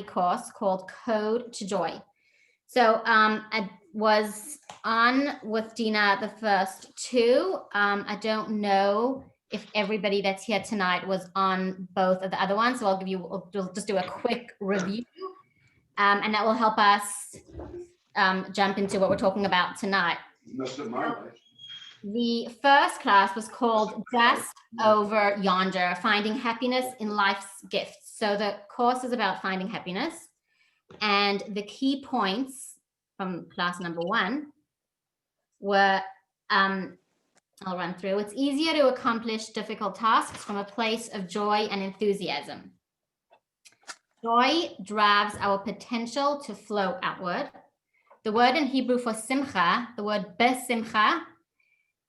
course called Code to Joy. So I was on with Dina the first two. I don't know if everybody that's here tonight was on both of the other ones. So we'll just do a quick review, and that will help us jump into what we're talking about tonight. The first class was called Just Over Yonder, Finding Happiness in Life's Gifts. So the course is about finding happiness. And the key points from class number one were, I'll run through. It's easier to accomplish difficult tasks from a place of joy and enthusiasm. Joy drives our potential to flow outward. The word in Hebrew for simcha, the word besimcha,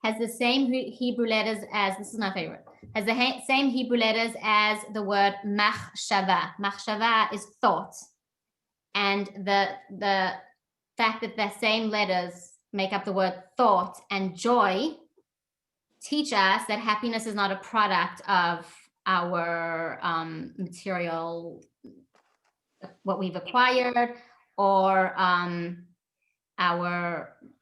has the same Hebrew letters as, this is my favorite, has the same Hebrew letters as the word machshava. Machshava is thought. And the fact that the same letters make up the word thought and joy teach us that happiness is not a product of our material, what we've acquired, or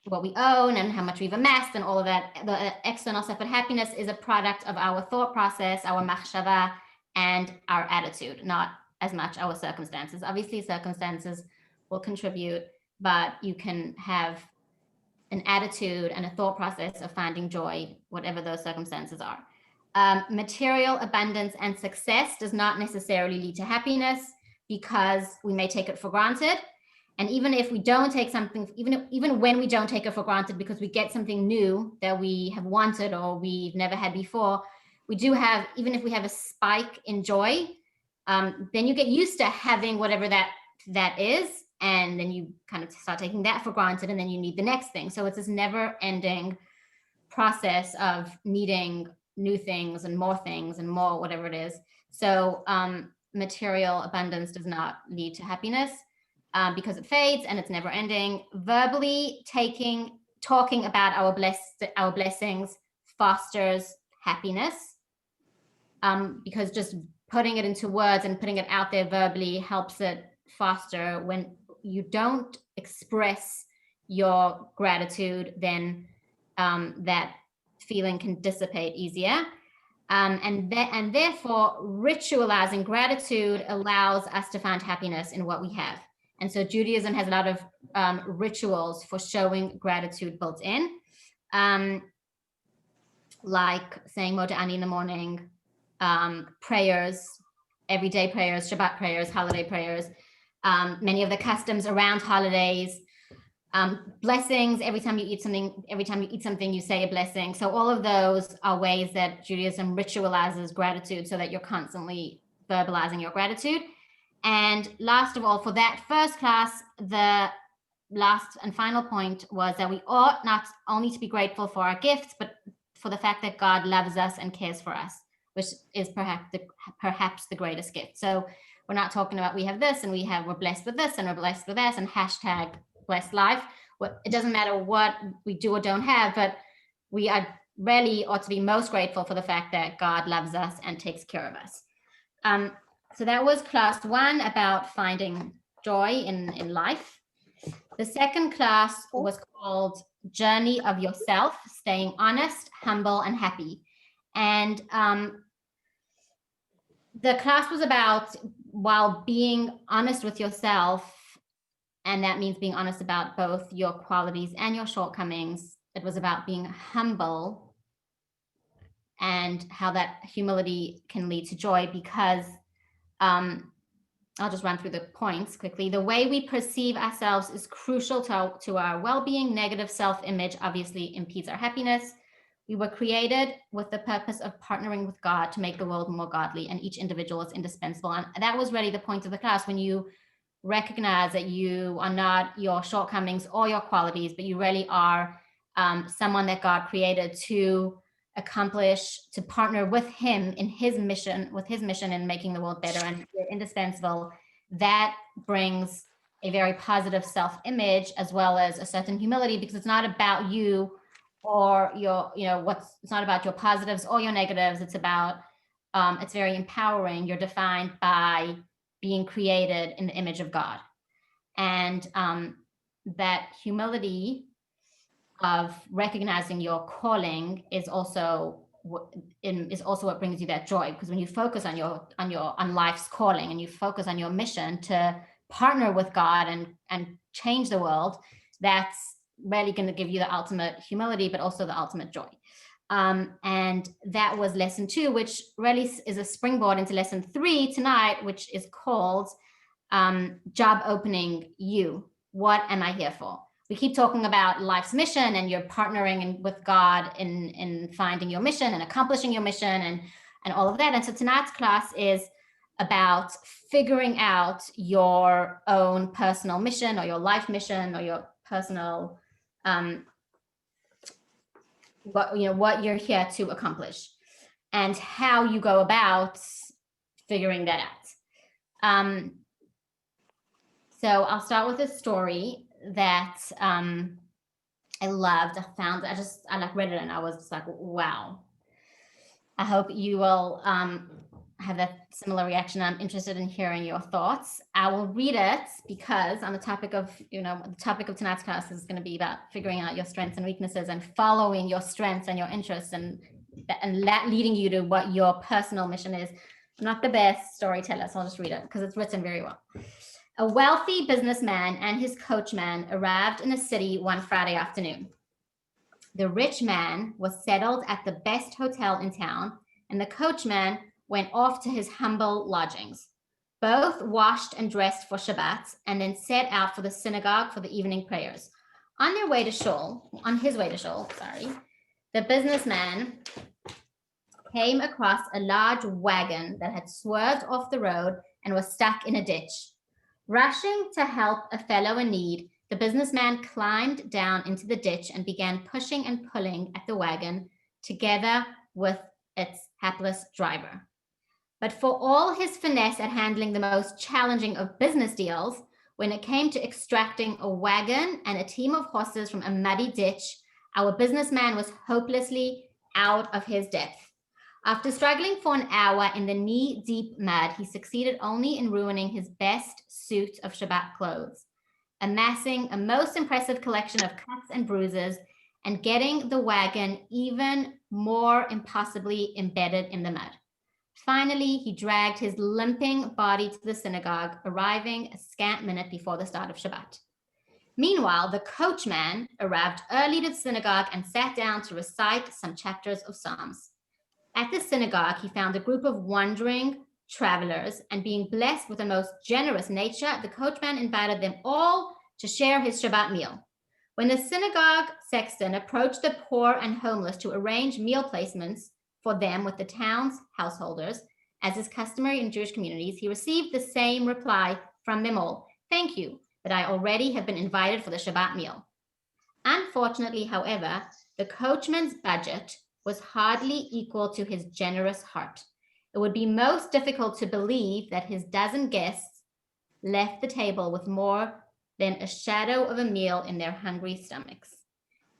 what we own and how much we've amassed and all of that, the external stuff. But happiness is a product of our thought process, our machshava, and our attitude, not as much our circumstances. Obviously, circumstances will contribute, but you can have an attitude and a thought process of finding joy, whatever those circumstances are. Material abundance and success does not necessarily lead to happiness because we may take it for granted. And even if we don't take something, even when we don't take it for granted because we get something new that we have wanted or we've never had before, we do have, even if we have a spike in joy, then you get used to having whatever that is, and then you kind of start taking that for granted, and then you need the next thing. So it's this never-ending process of needing new things and more whatever it is. So material abundance does not lead to happiness because it fades and it's never ending. Verbally talking about our blessings fosters happiness, because just putting it into words and putting it out there verbally helps it foster. When you don't express your gratitude, then that feeling can dissipate easier. And therefore, ritualizing gratitude allows us to find happiness in what we have. And so Judaism has a lot of rituals for showing gratitude built in, like saying Moda'ani in the morning, prayers, everyday prayers, Shabbat prayers, holiday prayers, many of the customs around holidays, blessings. Every time you eat something, you say a blessing. So all of those are ways that Judaism ritualizes gratitude so that you're constantly verbalizing your gratitude. And last of all, for that first class, the last and final point was that we ought not only to be grateful for our gifts, but for the fact that God loves us and cares for us, which is perhaps the greatest gift. So we're not talking about we have this and we're blessed with this and we're blessed with that and hashtag blessed life. It doesn't matter what we do or don't have, but we are really ought to be most grateful for the fact that God loves us and takes care of us. So that was class one about finding joy in life. The second class was called Journey of Yourself, Staying Honest, Humble, and Happy. And the class was about, while being honest with yourself, and that means being honest about both your qualities and your shortcomings, it was about being humble and how that humility can lead to joy, because I'll just run through the points quickly. The way we perceive ourselves is crucial to our well-being. Negative self-image obviously impedes our happiness. We were created with the purpose of partnering with God to make the world more godly, and each individual is indispensable. And that was really the point of the class, when you recognize that you are not your shortcomings or your qualities, but you really are someone that God created to accomplish, to partner with him in his mission, in making the world better, and you're indispensable. That brings a very positive self-image as well as a certain humility, because it's not about you or your, it's not about your positives or your negatives. It's about, it's very empowering. You're defined by being created in the image of God. And that humility of recognizing your calling is also what brings you that joy, because when you focus on life's calling and you focus on your mission to partner with God and change the world, that's really going to give you the ultimate humility, but also the ultimate joy. And that was lesson 2, which really is a springboard into lesson 3 tonight, which is called job opening you. What am I here for? We keep talking about life's mission, and you're partnering with God in finding your mission and accomplishing your mission and all of that. And so tonight's class is about figuring out your own personal mission, or your life mission, or your personal what you're here to accomplish, and how you go about figuring that out. So I'll start with a story that I loved. I read it and I was just like, wow. I hope you will have that similar reaction. I'm interested in hearing your thoughts. I will read it because on the topic of tonight's class is going to be about figuring out your strengths and weaknesses and following your strengths and your interests and leading you to what your personal mission is. I'm not the best storyteller, so I'll just read it because it's written very well. A wealthy businessman and his coachman arrived in a city one Friday afternoon. The rich man was settled at the best hotel in town, and the coachman went off to his humble lodgings. Both washed and dressed for Shabbat and then set out for the synagogue for the evening prayers. On his way to shul, the businessman came across a large wagon that had swerved off the road and was stuck in a ditch. Rushing to help a fellow in need, the businessman climbed down into the ditch and began pushing and pulling at the wagon together with its hapless driver. But for all his finesse at handling the most challenging of business deals, when it came to extracting a wagon and a team of horses from a muddy ditch, our businessman was hopelessly out of his depth. After struggling for an hour in the knee-deep mud, he succeeded only in ruining his best suit of Shabbat clothes, amassing a most impressive collection of cuts and bruises, and getting the wagon even more impossibly embedded in the mud. Finally, he dragged his limping body to the synagogue, arriving a scant minute before the start of Shabbat. Meanwhile, the coachman arrived early to the synagogue and sat down to recite some chapters of Psalms. At the synagogue, he found a group of wandering travelers, and being blessed with a most generous nature, the coachman invited them all to share his Shabbat meal. When the synagogue sexton approached the poor and homeless to arrange meal placements for them with the town's householders, as is customary in Jewish communities, he received the same reply from them all: "Thank you, but I already have been invited for the Shabbat meal." Unfortunately, however, the coachman's budget was hardly equal to his generous heart. It would be most difficult to believe that his dozen guests left the table with more than a shadow of a meal in their hungry stomachs.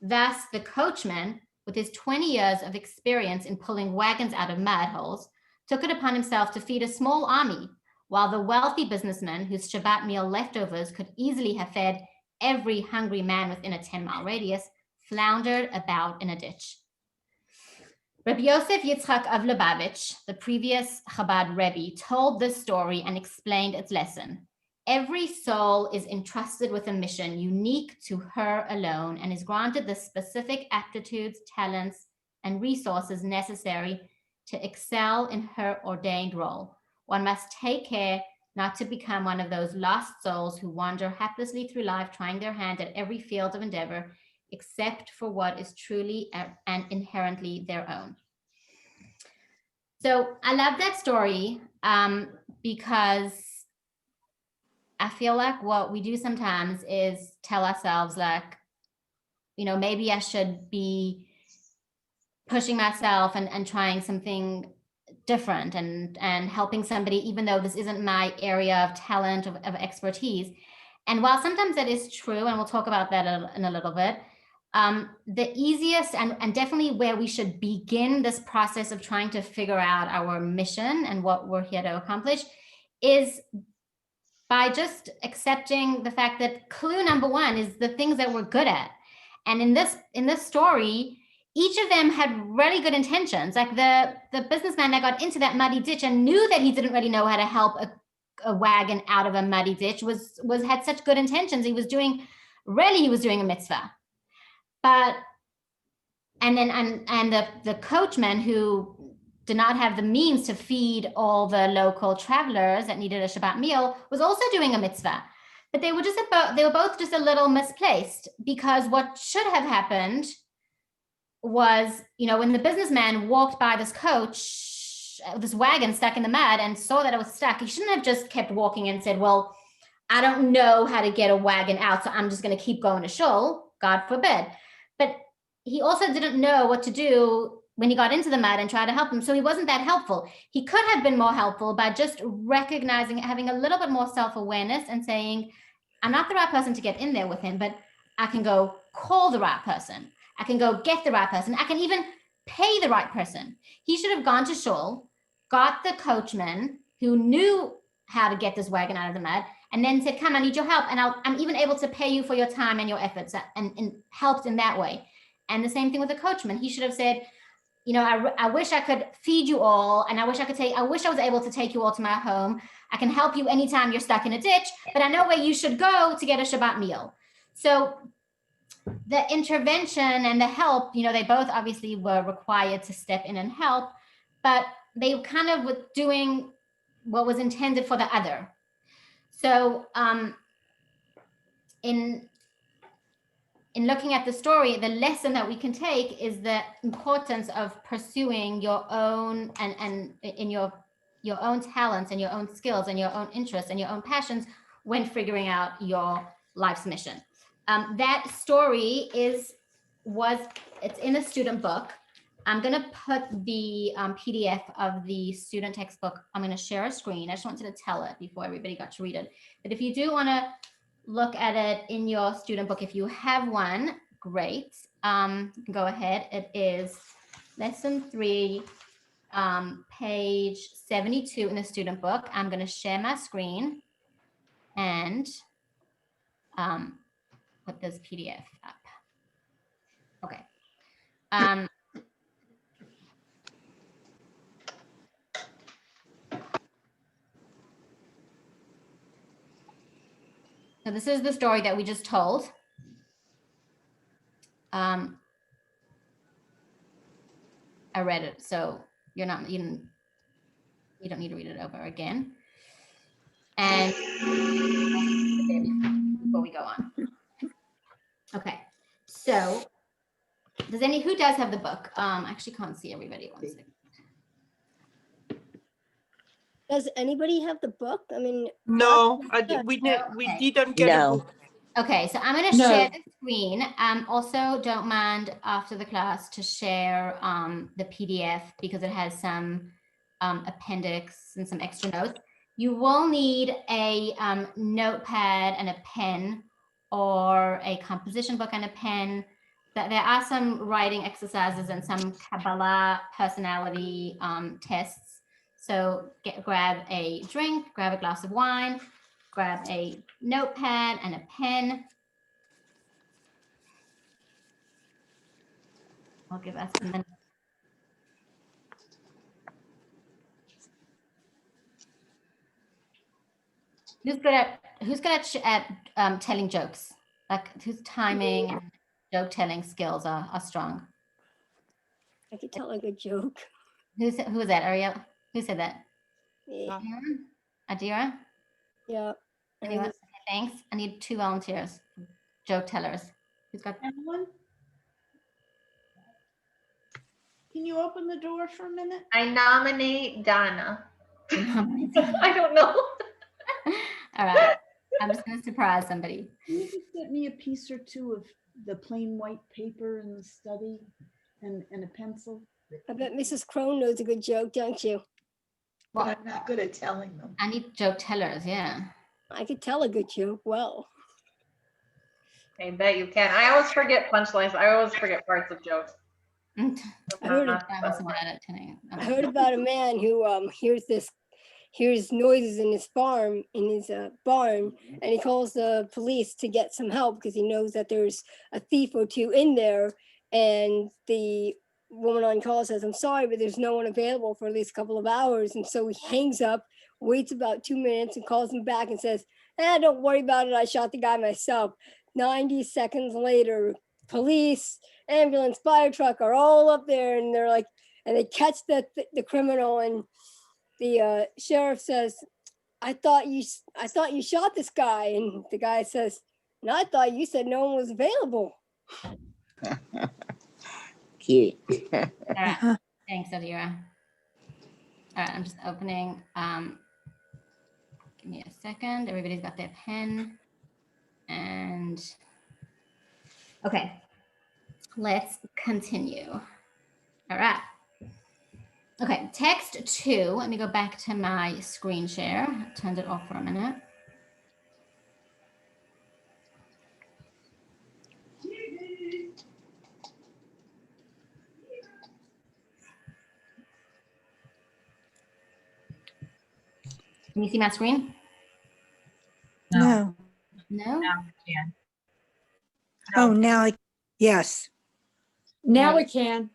Thus, the coachman, with his 20 years of experience in pulling wagons out of mud holes, took it upon himself to feed a small army, while the wealthy businessman, whose Shabbat meal leftovers could easily have fed every hungry man within a 10-mile radius, floundered about in a ditch. Rabbi Yosef Yitzchak of Lubavitch, the previous Chabad Rebbe, told this story and explained its lesson. Every soul is entrusted with a mission unique to her alone and is granted the specific aptitudes, talents, and resources necessary to excel in her ordained role. One must take care not to become one of those lost souls who wander haplessly through life, trying their hand at every field of endeavor, except for what is truly and inherently their own. So I love that story because I feel like what we do sometimes is tell ourselves, like, maybe I should be pushing myself and trying something different and helping somebody, even though this isn't my area of talent, of expertise. And while sometimes that is true, and we'll talk about that in a little bit, the easiest and definitely where we should begin this process of trying to figure out our mission and what we're here to accomplish is by just accepting the fact that clue number one is the things that we're good at. And in this story, each of them had really good intentions. Like the businessman that got into that muddy ditch and knew that he didn't really know how to help a wagon out of a muddy ditch was had such good intentions. He was doing a mitzvah. But and the coachman who did not have the means to feed all the local travelers that needed a Shabbat meal was also doing a mitzvah. But they were both just a little misplaced, because what should have happened was, when the businessman walked by this wagon stuck in the mud and saw that it was stuck, he shouldn't have just kept walking and said, well, I don't know how to get a wagon out, so I'm just going to keep going to shul, God forbid. But he also didn't know what to do when he got into the mud and tried to help him. So he wasn't that helpful. He could have been more helpful by just recognizing, having a little bit more self-awareness and saying, I'm not the right person to get in there with him, but I can go call the right person. I can go get the right person. I can even pay the right person. He should have gone to shul, got the coachman who knew how to get this wagon out of the mud, and then said, come, I need your help. And I'm even able to pay you for your time and your efforts, and helped in that way. And the same thing with the coachman. He should have said, I wish I could feed you all, and I wish I was able to take you all to my home. I can help you anytime you're stuck in a ditch, but I know where you should go to get a Shabbat meal. So the intervention and the help, they both obviously were required to step in and help, but they kind of were doing what was intended for the other. So in looking at the story, the lesson that we can take is the importance of pursuing your own and in your own talents and your own skills and your own interests and your own passions when figuring out your life's mission. That story it's in a student book. I'm going to put the PDF of the student textbook. I'm going to share a screen. I just wanted to tell it before everybody got to read it. But if you do want to look at it in your student book, if you have one, great. Go ahead. It is lesson 3, page 72 in the student book. I'm going to share my screen and put this PDF up. Okay. So this is the story that we just told. I read it, so you don't need to read it over again. And before we go on. Okay, so who does have the book? I actually can't see everybody. One second. Does anybody have the book? I mean, no, we didn't get a book. Okay, so I'm going to share the screen. Also, don't mind after the class to share the PDF, because it has some appendix and some extra notes. You will need a notepad and a pen, or a composition book and a pen. There are some writing exercises and some Kabbalah personality tests. So grab a drink, grab a glass of wine, grab a notepad and a pen. I'll give us a minute. Who's good at telling jokes? Like, whose timing and joke telling skills are strong? I could tell a good joke. Who was that, Ariel? Who said that? Yeah. Adira? Yeah. Anyone? Okay, thanks. I need 2 volunteers, joke tellers. Who's got Anyone? Can you open the door for a minute? I nominate Donna. I don't know. All right. I'm just going to surprise somebody. Can you just get me a piece or 2 of the plain white paper in the study and a pencil? I bet Mrs. Crone knows a good joke, don't you? Well, I'm not good at telling them. I need joke tellers, yeah. I could tell a good joke well. I bet you can. I always forget punchlines. I always forget parts of jokes. I heard about a man who hears this. hears noises in his barn, and he calls the police to get some help because he knows that there's a thief or two in there. And the woman on call says, "I'm sorry, but there's no one available for at least a couple of hours." And so he hangs up, waits about 2 minutes, and calls him back and says, "Don't worry about it. I shot the guy myself." 90 seconds later, police, ambulance, fire truck are all up there, and they're like, and they catch the criminal, and the sheriff says, I thought you shot this guy." And the guy says, "No, I thought you said no one was available." Cute. All right. Thanks, Adira. All right, I'm just opening. Give me a second. Everybody's got their pen. And okay, let's continue. All right. Okay, text 2. Let me go back to my screen share. I turned it off for a minute. Can you see my screen? No. No? Oh, now yes. Now Right. we can.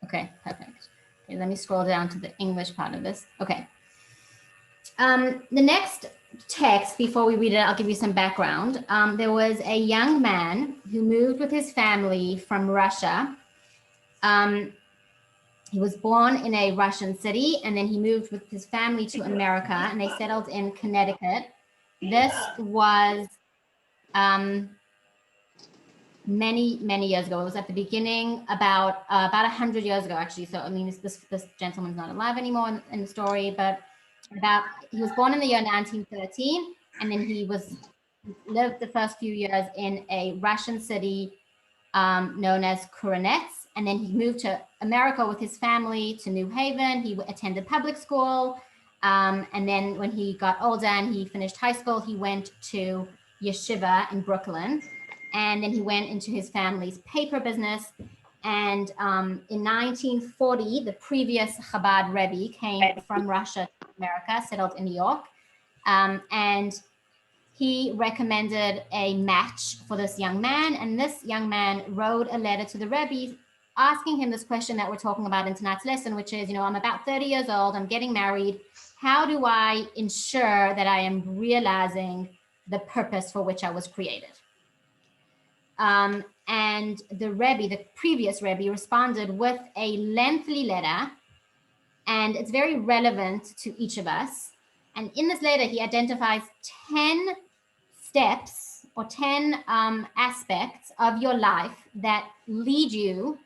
Okay, perfect. Okay, let me scroll down to the English part of this. Okay. The next text, before we read it, I'll give you some background. There was a young man who moved with his family from Russia. He was born in a Russian city, and then he moved with his family to America, and they settled in Connecticut. This was many years ago. It was at the beginning, about 100 years ago, actually. So I mean, this gentleman's not alive anymore in the story, but he was born in the year 1913, and then he lived the first few years in a Russian city known as Kuronets, and then he moved to America with his family to New Haven. He attended public school, and then when he got older and he finished high school, he went to yeshiva in Brooklyn, and then he went into his family's paper business. And in 1940, the previous Chabad Rebbe came from Russia to America, settled in New York, and he recommended a match for this young man. And this young man wrote a letter to the Rebbe asking him this question that we're talking about in tonight's lesson, which is, I'm about 30 years old, I'm getting married. How do I ensure that I am realizing the purpose for which I was created? And the previous Rebbe, responded with a lengthy letter, and it's very relevant to each of us. And in this letter, he identifies 10 steps or 10 aspects of your life that lead you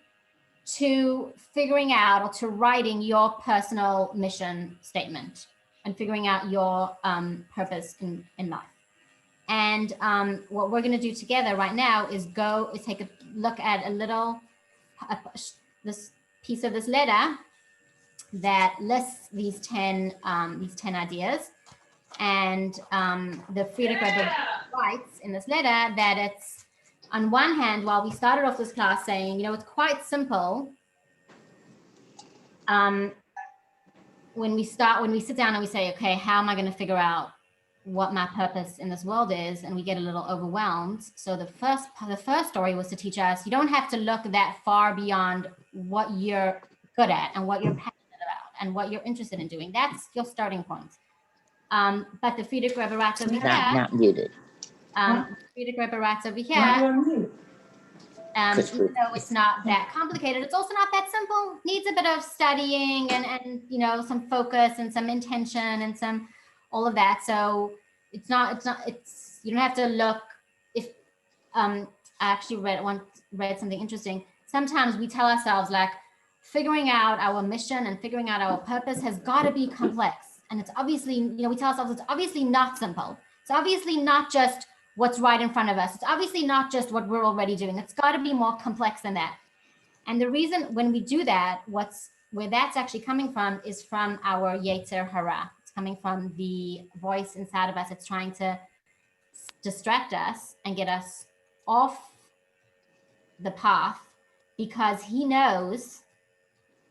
to figuring out or to writing your personal mission statement and figuring out your purpose in life. And what we're going to do together right now is take a look at this piece of this letter that lists these 10 ideas. And the Friedrich Rebbe writes in this letter that it's, on one hand, while we started off this class saying, it's quite simple. When we sit down and we say, okay, how am I going to figure out what my purpose in this world is, and we get a little overwhelmed. So the first story was to teach us, you don't have to look that far beyond what you're good at and what you're passionate about and what you're interested in doing. That's your starting point. But the Friedrich Rebbe writes over here. Not muted. Friedrich Rebbe writes over here. Even though it's not that complicated, it's also not that simple. Needs a bit of studying and some focus and some intention and some all of that. So you don't have to look. If I actually read something interesting. Sometimes we tell ourselves, like, figuring out our mission and figuring out our purpose has got to be complex. And it's obviously, we tell ourselves it's obviously not simple. It's obviously not just what's right in front of us. It's obviously not just what we're already doing. It's got to be more complex than that. And the reason when we do that, where that's actually coming from is from our Yetzer Hara. It's coming from the voice inside of us. It's trying to distract us and get us off the path, because he knows,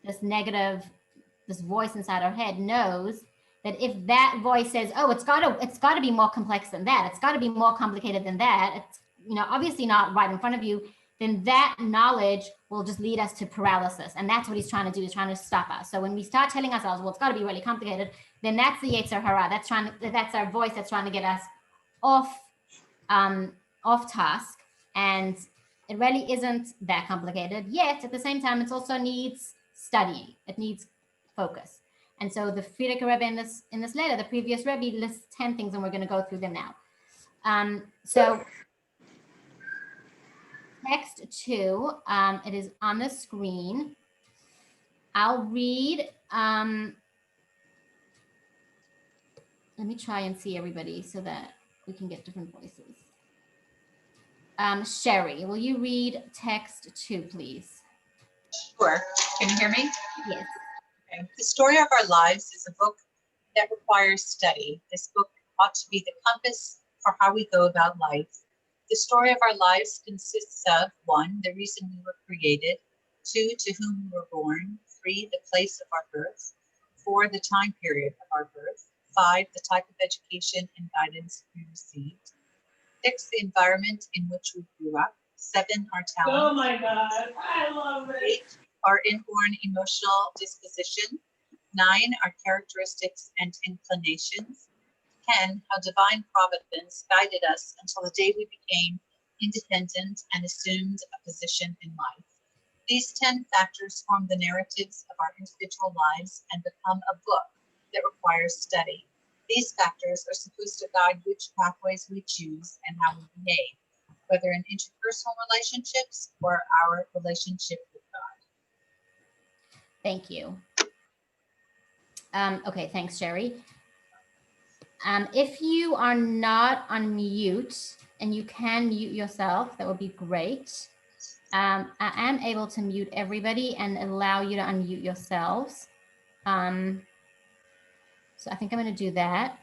this voice inside our head knows that if that voice says, oh, it's got to be more complex than that, it's got to be more complicated than that, it's, you know, obviously not right in front of you, then that knowledge will just lead us to paralysis. And that's what he's trying to do, is trying to stop us. So when we start telling ourselves, well, it's got to be really complicated, then that's the Yetzer Hara. That's our voice that's trying to get us off task. And it really isn't that complicated, yet at the same time, it also needs studying. It needs focus. And so the Frierdiker Rebbe in this letter, the previous Rebbe, lists 10 things, and we're going to go through them now. So text 2, it is on the screen. I'll read. Let me try and see everybody so that we can get different voices. Sherry, will you read text 2, please? Sure. Can you hear me? Yes. Okay. The Story of Our Lives is a book that requires study. This book ought to be the compass for how we go about life. The story of our lives consists of 1, the reason we were created, 2, to whom we were born, 3, the place of our birth, 4, the time period of our birth, 5, the type of education and guidance we received, 6, the environment in which we grew up, 7, our talents. Oh my God, I love it. 8, our inborn emotional disposition, 9, our characteristics and inclinations, 10, how divine providence guided us until the day we became independent and assumed a position in life. These 10 factors form the narratives of our individual lives and become a book that requires study. These factors are supposed to guide which pathways we choose and how we behave, whether in interpersonal relationships or our relationship with God. Thank you. Okay, thanks, Sherry. If you are not on mute and you can mute yourself, that would be great. I am able to mute everybody and allow you to unmute yourselves. So I think I'm going to do that.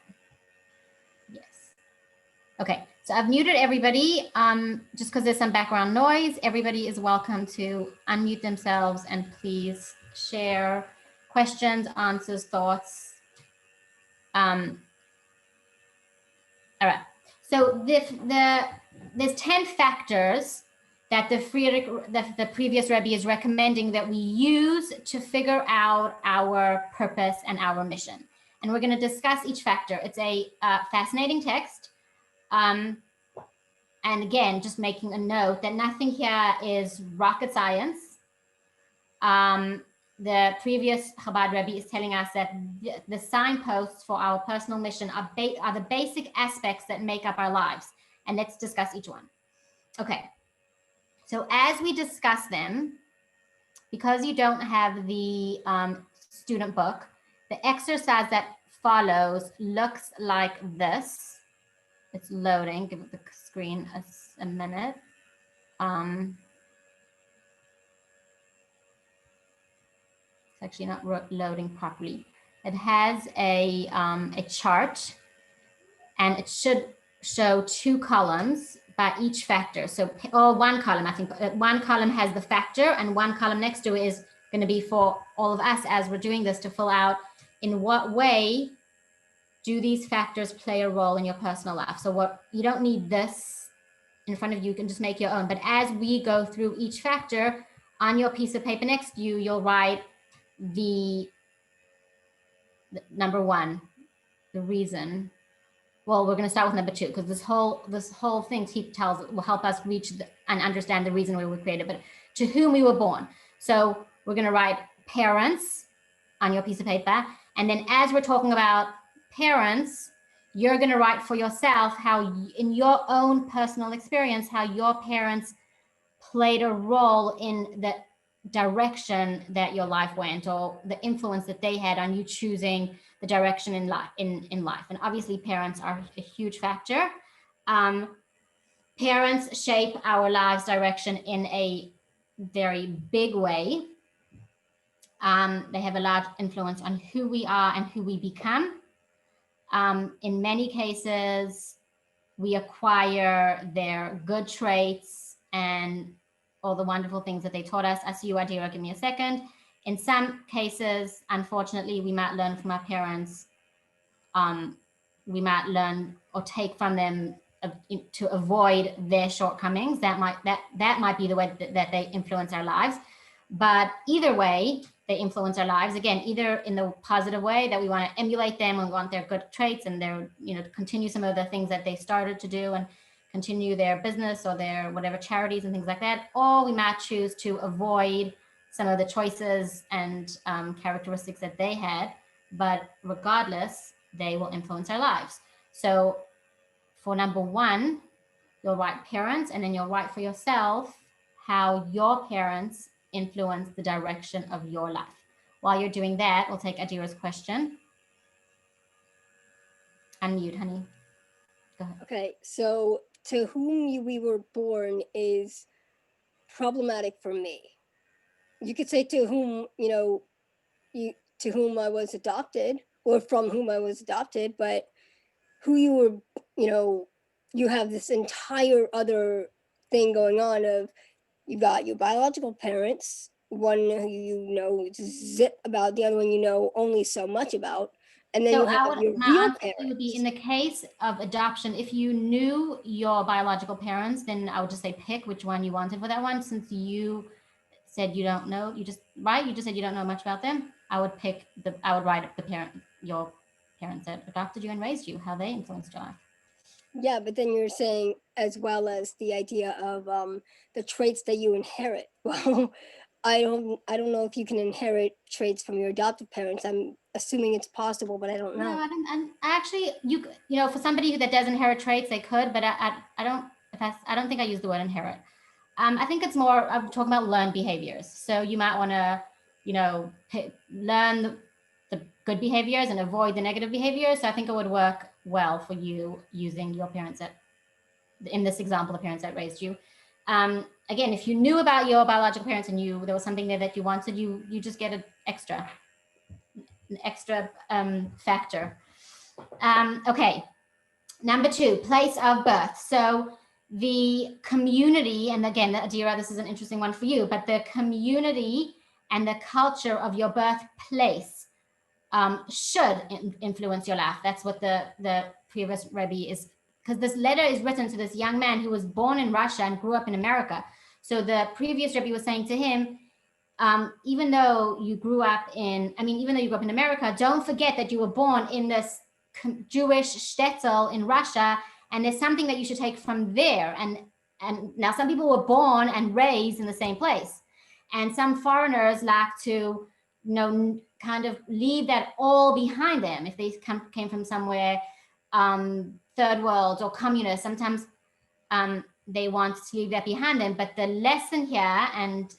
Yes. Okay, so I've muted everybody. Just because there's some background noise, everybody is welcome to unmute themselves and please share questions, answers, thoughts. All right, so there's 10 factors that the previous Rebbe is recommending that we use to figure out our purpose and our mission. And we're going to discuss each factor. It's a fascinating text. And again, just making a note that nothing here is rocket science. The previous Chabad Rebbe is telling us that the signposts for our personal mission are the basic aspects that make up our lives. And let's discuss each one. Okay. So as we discuss them, because you don't have the student book, the exercise that follows looks like this. It's loading. Give the screen a minute. It's actually not loading properly. It has a chart, and it should show 2 columns by each factor. So, or 1 column, I think. 1 column has the factor, and 1 column next to it is going to be for all of us as we're doing this to fill out in what way do these factors play a role in your personal life. So you don't need this in front of you, you can just make your own. But as we go through each factor, on your piece of paper next to you, you'll write the number 1, the reason. Well, we're going to start with number 2 because this whole thing he tells will help us reach and understand the reason we were created, but to whom we were born. So we're going to write parents on your piece of paper. And then as we're talking about parents, you're going to write for yourself how in your own personal experience, how your parents played a role in the direction that your life went, or the influence that they had on you choosing the direction in life. And obviously parents are a huge factor. Parents shape our lives direction in a very big way. They have a large influence on who we are and who we become. In many cases, we acquire their good traits and all the wonderful things that they taught us. I see you, Adira, give me a second. In some cases, unfortunately, we might learn from our parents we might learn or take from them to avoid their shortcomings. That might be the way that they influence our lives. But either way, they influence our lives, again, either in the positive way that we want to emulate them and we want their good traits and their, continue some of the things that they started to do and continue their business or their whatever charities and things like that, or we might choose to avoid some of the choices and characteristics that they had. But regardless, they will influence our lives. So for number one, you'll write parents, and then you'll write for yourself how your parents influence the direction of your life. While you're doing that, we'll take Adira's question. Unmute, honey. Go ahead. Okay, so to whom we were born is problematic for me. You could say to whom, to whom I was adopted or from whom I was adopted, but who you were, you have this entire other thing going on of you got your biological parents, one who you know zip about, the other one you know only so much about, and then So you have your my real answer parents. would be, in the case of adoption, if you knew your biological parents, then I would just say pick which one you wanted for that one. Since you said you don't know, you just said you don't know much about them. I would write your parents that adopted you and raised you, how they influenced your life. Yeah, but then you're saying as well as the idea of the traits that you inherit. Well, I don't know if you can inherit traits from your adoptive parents. I'm assuming it's possible, but I don't know. No, and actually, for somebody that does inherit traits, they could, but I don't think I use the word inherit. I think it's more, I'm talking about learned behaviors. So you might want to, learn the good behaviors and avoid the negative behaviors. So I think it would work well for you using your parents in this example, the parents that raised you. Again, if you knew about your biological parents and there was something there that you wanted, you just get an extra factor. Okay, number two, place of birth. So the community, and again, Adira, this is an interesting one for you, but the community and the culture of your birthplace should influence your life. That's what the previous Rebbe is, because this letter is written to this young man who was born in Russia and grew up in America. So the previous Rebbe was saying to him, even though you grew up in America, don't forget that you were born in this Jewish shtetl in Russia, and there's something that you should take from there. And now some people were born and raised in the same place, and some foreigners like to, kind of leave that all behind them if they came from somewhere third world or communist. Sometimes they want to leave that behind them. But the lesson here, and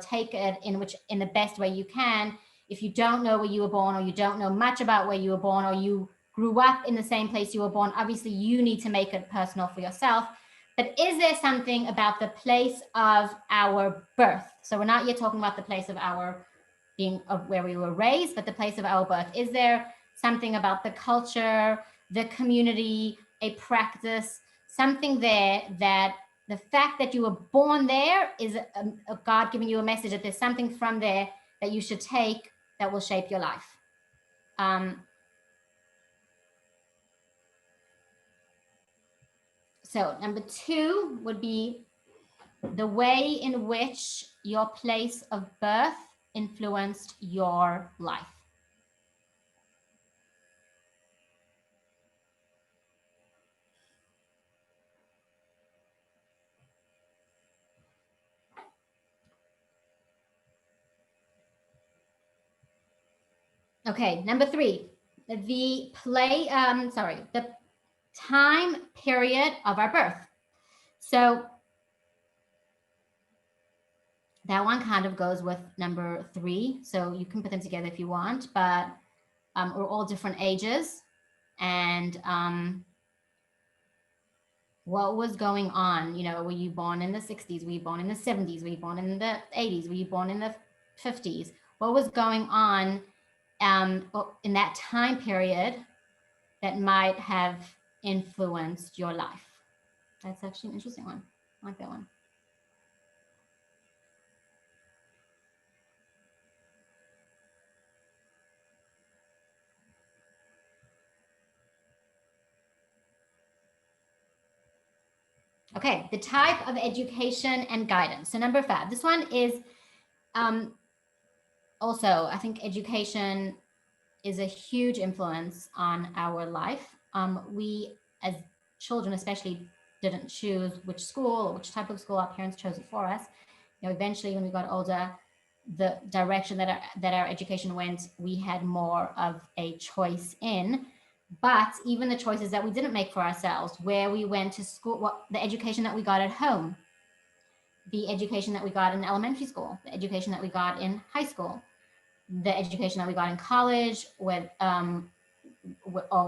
take it in the best way you can. If you don't know where you were born, or you don't know much about where you were born, or you grew up in the same place you were born, obviously you need to make it personal for yourself. But is there something about the place of our birth? So we're not yet talking about the place of where we were raised, but the place of our birth. Is there something about the culture, the community, a practice, something there that the fact that you were born there is a God giving you a message that there's something from there that you should take that will shape your life? So number two would be the way in which your place of birth influenced your life. Okay, number three, the time period of our birth. So that one kind of goes with number three. So you can put them together if you want, but we're all different ages. And what was going on? Were you born in the 60s? Were you born in the 70s? Were you born in the 80s? Were you born in the 50s? What was going on in that time period that might have influenced your life? That's actually an interesting one. I like that one. Okay, the type of education and guidance. So number 5, this one is also, I think education is a huge influence on our life. We as children especially didn't choose which school or which type of school. Our parents chose it for us. Eventually when we got older, the direction that our education went, we had more of a choice in. But even the choices that we didn't make for ourselves, where we went to school, the education that we got at home, the education that we got in elementary school, the education that we got in high school, the education that we got in college, or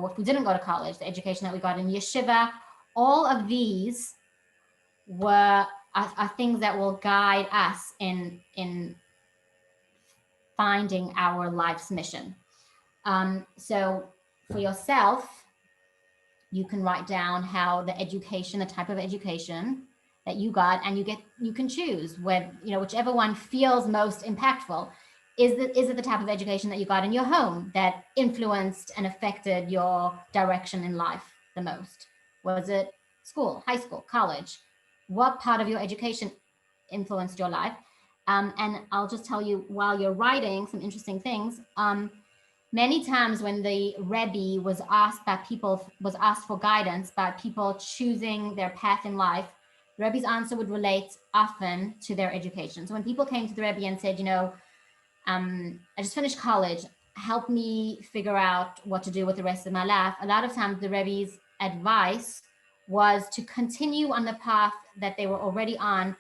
if we didn't go to college, the education that we got in yeshiva, all of these are things that will guide us in finding our life's mission. So for yourself, you can write down how the education, the type of education that you got, and you can choose whichever one feels most impactful. Is it the type of education that you got in your home that influenced and affected your direction in life the most? Was it school, high school, college? What part of your education influenced your life? And I'll just tell you while you're writing some interesting things. Many times when the Rebbe was asked for guidance by people choosing their path in life, the Rebbe's answer would relate often to their education. So when people came to the Rebbe and said, I just finished college, help me figure out what to do with the rest of my life, a lot of times the Rebbe's advice was to continue on the path that they were already on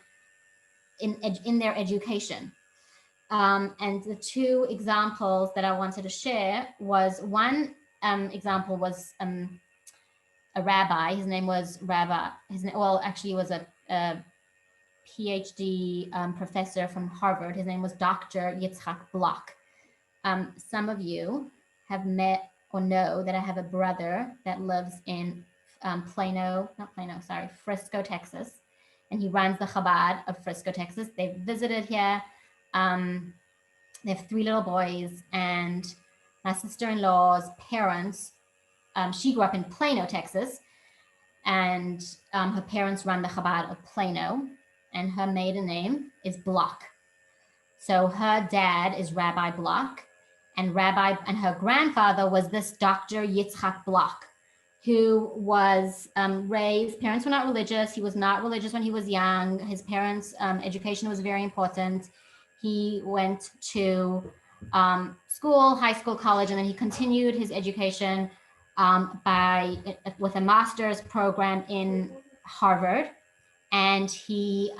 in their education. And the two examples that I wanted to share was one example was a rabbi. His name was Rabbi. He was a PhD professor from Harvard. His name was Dr. Yitzhak Bloch. Some of you have met or know that I have a brother that lives in Frisco, Texas. And he runs the Chabad of Frisco, Texas. They've visited here. They have 3 little boys, and my sister-in-law's parents, she grew up in Plano, Texas, and her parents run the Chabad of Plano, and her maiden name is Bloch. So her dad is Rabbi Bloch, and her grandfather was this Dr. Yitzhak Bloch, who was raised, parents were not religious. He was not religious when he was young. His parents' education was very important. He went to school, high school, college, and then he continued his education with a master's program in Harvard. And he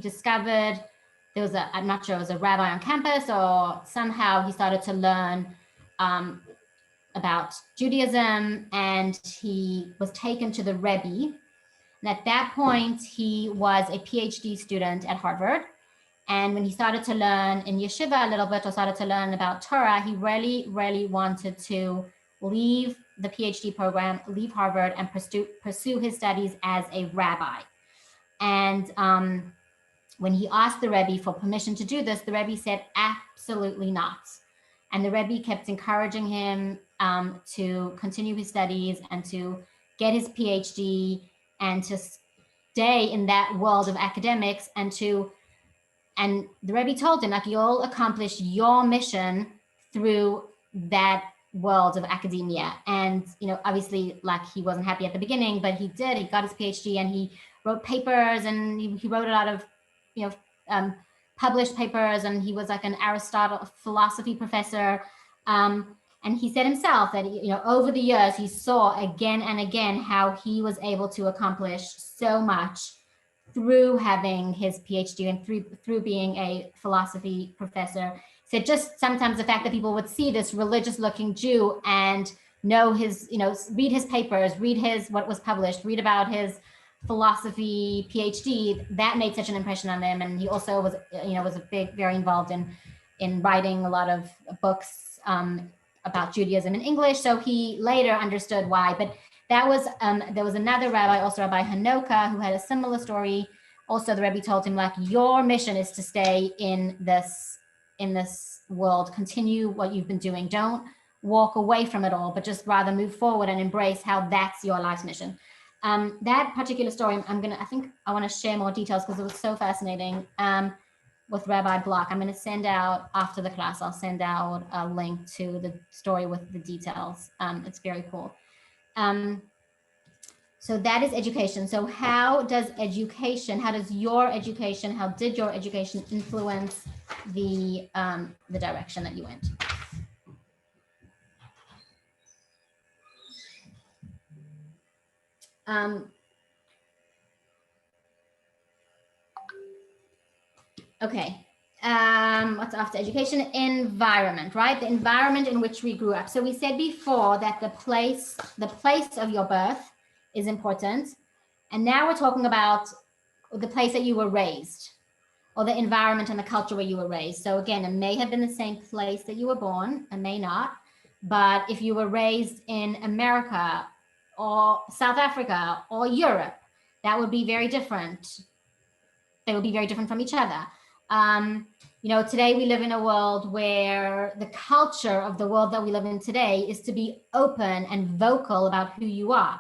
discovered I'm not sure it was a rabbi on campus, or somehow he started to learn about Judaism, and he was taken to the Rebbe. And at that point, he was a PhD student at Harvard. And when he started to learn in yeshiva a little bit, or started to learn about Torah, he really, really wanted to leave the PhD program, leave Harvard, and pursue his studies as a rabbi. And when he asked the Rebbe for permission to do this, the Rebbe said, absolutely not. And the Rebbe kept encouraging him to continue his studies and to get his PhD and to stay in that world of academics, and the Rebbe told him, you'll accomplish your mission through that world of academia. And, obviously, he wasn't happy at the beginning, but he got his PhD, and he wrote papers, and he wrote a lot of, published papers, and he was like an Aristotle philosophy professor. And he said himself that, over the years, he saw again and again how he was able to accomplish so much through having his PhD and through being a philosophy professor. He said just sometimes the fact that people would see this religious looking Jew and know his, read his papers, read what was published, read about his philosophy PhD, that made such an impression on them. And he also was, very involved in writing a lot of books about Judaism in English. So he later understood why. But that was, there was another rabbi, also Rabbi Hanoka, who had a similar story. Also, the Rebbe told him, your mission is to stay in this world, continue what you've been doing. Don't walk away from it all, but just rather move forward and embrace how that's your life's mission. That particular story, I think I want to share more details because it was so fascinating with Rabbi Block. I'm going to send out after the class, I'll send out a link to the story with the details. It's very cool. So that is education. So how did your education influence the direction that you went? Okay. What's after education? Environment, right? The environment in which we grew up. So we said before that the place of your birth is important. And now we're talking about the place that you were raised, or the environment and the culture where you were raised. So again, it may have been the same place that you were born, it may not. But if you were raised in America or South Africa or Europe, that would be very different. They would be very different from each other. Today we live in a world where the culture of the world that we live in today is to be open and vocal about who you are.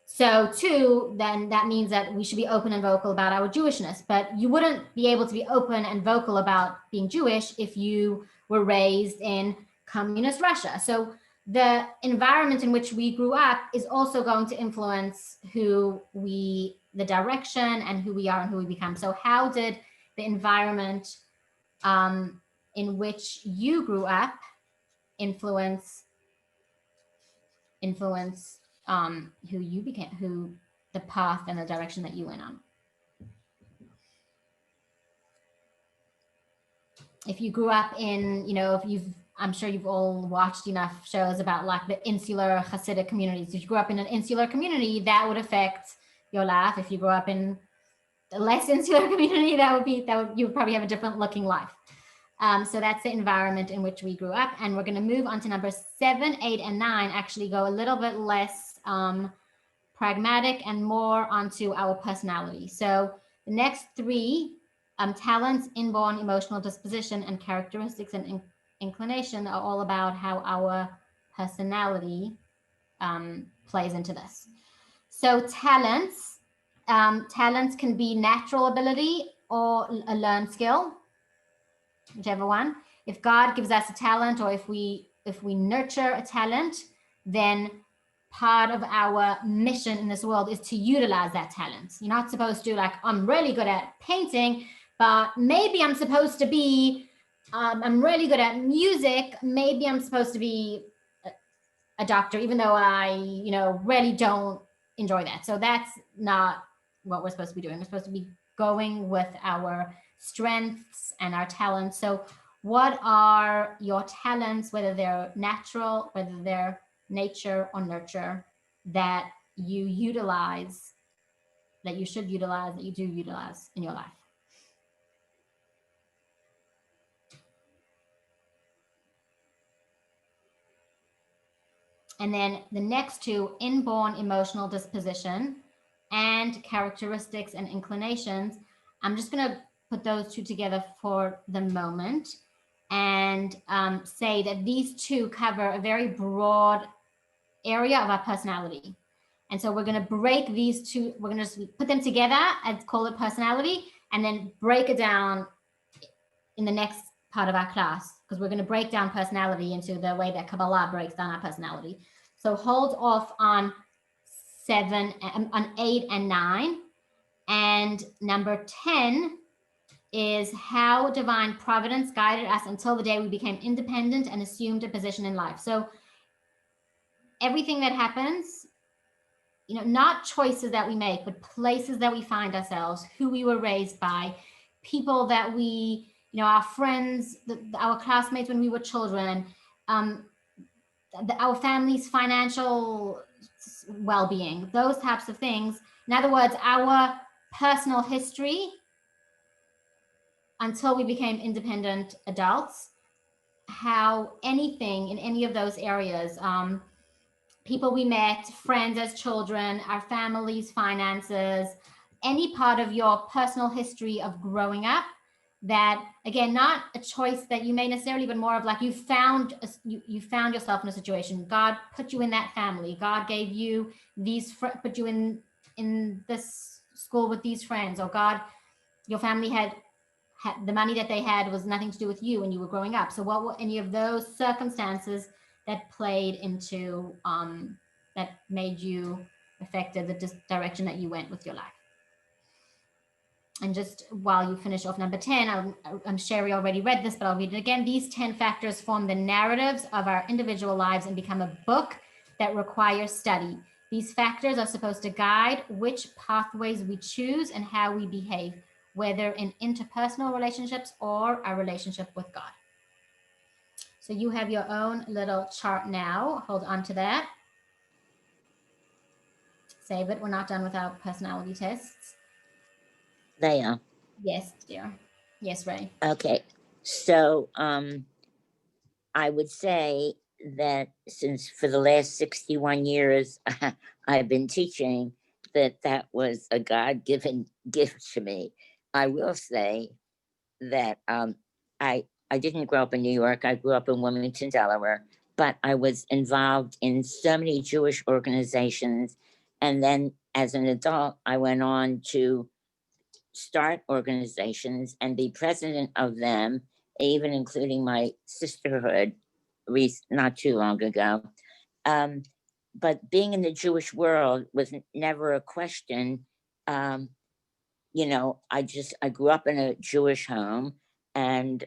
So too, then that means that we should be open and vocal about our Jewishness, but you wouldn't be able to be open and vocal about being Jewish if you were raised in communist Russia. So the environment in which we grew up is also going to influence the direction and who we are and who we become. So how did the environment in which you grew up influence who you became, the path and the direction that you went on? If you grew up in, I'm sure you've all watched enough shows about like the insular Hasidic communities. If you grew up in an insular community, that would affect your life. If you grew up in a less insular community, you would probably have a different looking life. So that's the environment in which we grew up. And we're going to move on to number 7, 8, and 9, actually go a little bit less pragmatic and more onto our personality. So the next 3, talents, inborn emotional disposition, and characteristics and inclination are all about how our personality plays into this. So talents can be natural ability or a learned skill, whichever one. If God gives us a talent, or if we nurture a talent, then part of our mission in this world is to utilize that talent. You're not supposed to I'm really good at painting, but maybe I'm supposed to be, I'm really good at music. Maybe I'm supposed to be a doctor, even though I, really don't enjoy that. So that's not what we're supposed to be doing. We're supposed to be going with our strengths and our talents. So what are your talents, whether they're natural, whether they're nature or nurture, that you utilize, that you should utilize, that you do utilize in your life? And then the next 2, inborn emotional disposition and characteristics and inclinations. I'm just going to put those 2 together for the moment and say that these 2 cover a very broad area of our personality. And so we're going to break these 2, we're going to just put them together and call it personality, and then break it down in the next part of our class, because we're going to break down personality into the way that Kabbalah breaks down our personality. So hold off on 8 and 9. And number 10 is how divine providence guided us until the day we became independent and assumed a position in life. So everything that happens, not choices that we make, but places that we find ourselves, who we were raised by, people that we, our friends, our classmates when we were children, our family's financial well-being, those types of things. In other words, our personal history until we became independent adults, how anything in any of those areas, people we met, friends as children, our family's finances, any part of your personal history of growing up that, again, not a choice that you made necessarily, but more of like you found you found yourself in a situation. God put you in that family. God gave you these put you in this school with these friends, or God, your family had the money that they had was nothing to do with you when you were growing up. So what were any of those circumstances that played into that made you affected the direction that you went with your life? And just while you finish off number 10, I'm Sherry already read this, but I'll read it again. These 10 factors form the narratives of our individual lives and become a book that requires study. These factors are supposed to guide which pathways we choose and how we behave, whether in interpersonal relationships or our relationship with God. So you have your own little chart now. Hold on to that. Save it. We're not done with our personality tests. Leah. Yes, dear. Yes, Ray. Okay. So I would say that since for the last 61 years I've been teaching, that was a God-given gift to me. I will say that I didn't grow up in New York. I grew up in Wilmington, Delaware, but I was involved in so many Jewish organizations. And then as an adult, I went on to start organizations and be president of them, even including my sisterhood not too long ago. But being in the Jewish world was never a question. You know, I grew up in a Jewish home, and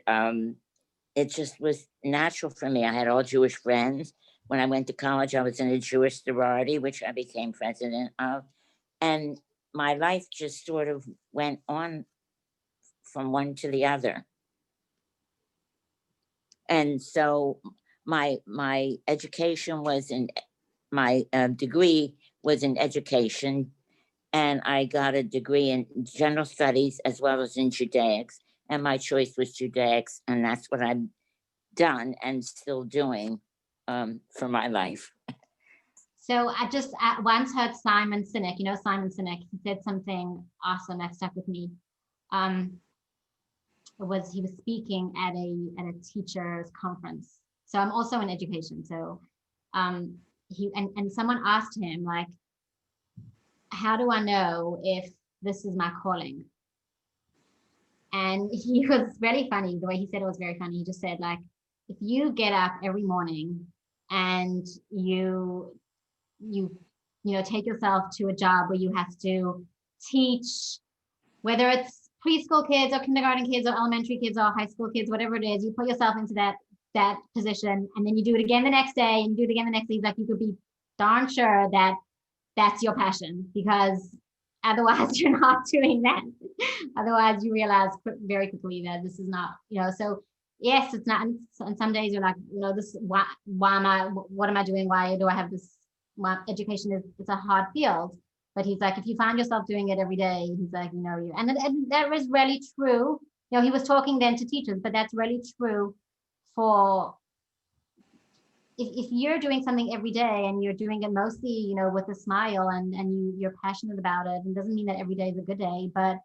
it just was natural for me. I had all Jewish friends. When I went to college, I was in a Jewish sorority, which I became president of. And my life just sort of went on from one to the other. And so my education was in my degree was in education, and I got a degree in general studies as well as in Judaics, and my choice was Judaics, and that's what I've done and still doing for my life. So I just once heard Simon Sinek, you know, Simon Sinek, he said something awesome that stuck with me. He was speaking at a teacher's conference. So I'm also in education. So someone asked him, like, how do I know if this is my calling? And he was really funny. The way he said it was very funny. He just said, like, if you get up every morning and you take yourself to a job where you have to teach, whether it's preschool kids or kindergarten kids or elementary kids or high school kids, whatever it is, you put yourself into that position, and then you do it again the next day, and you do it again the next day. Like, you could be darn sure that that's your passion, because otherwise you're not doing that. Otherwise you realize very quickly that this is not, so yes, it's not. And some days you're like, this, what am I doing? Why do I have this? Education it's a hard field. But he's like, if you find yourself doing it every day, he's like, and that was really true. He was talking then to teachers, but that's really true for if you're doing something every day and you're doing it mostly, with a smile and you're passionate about it. It doesn't mean that every day is a good day, but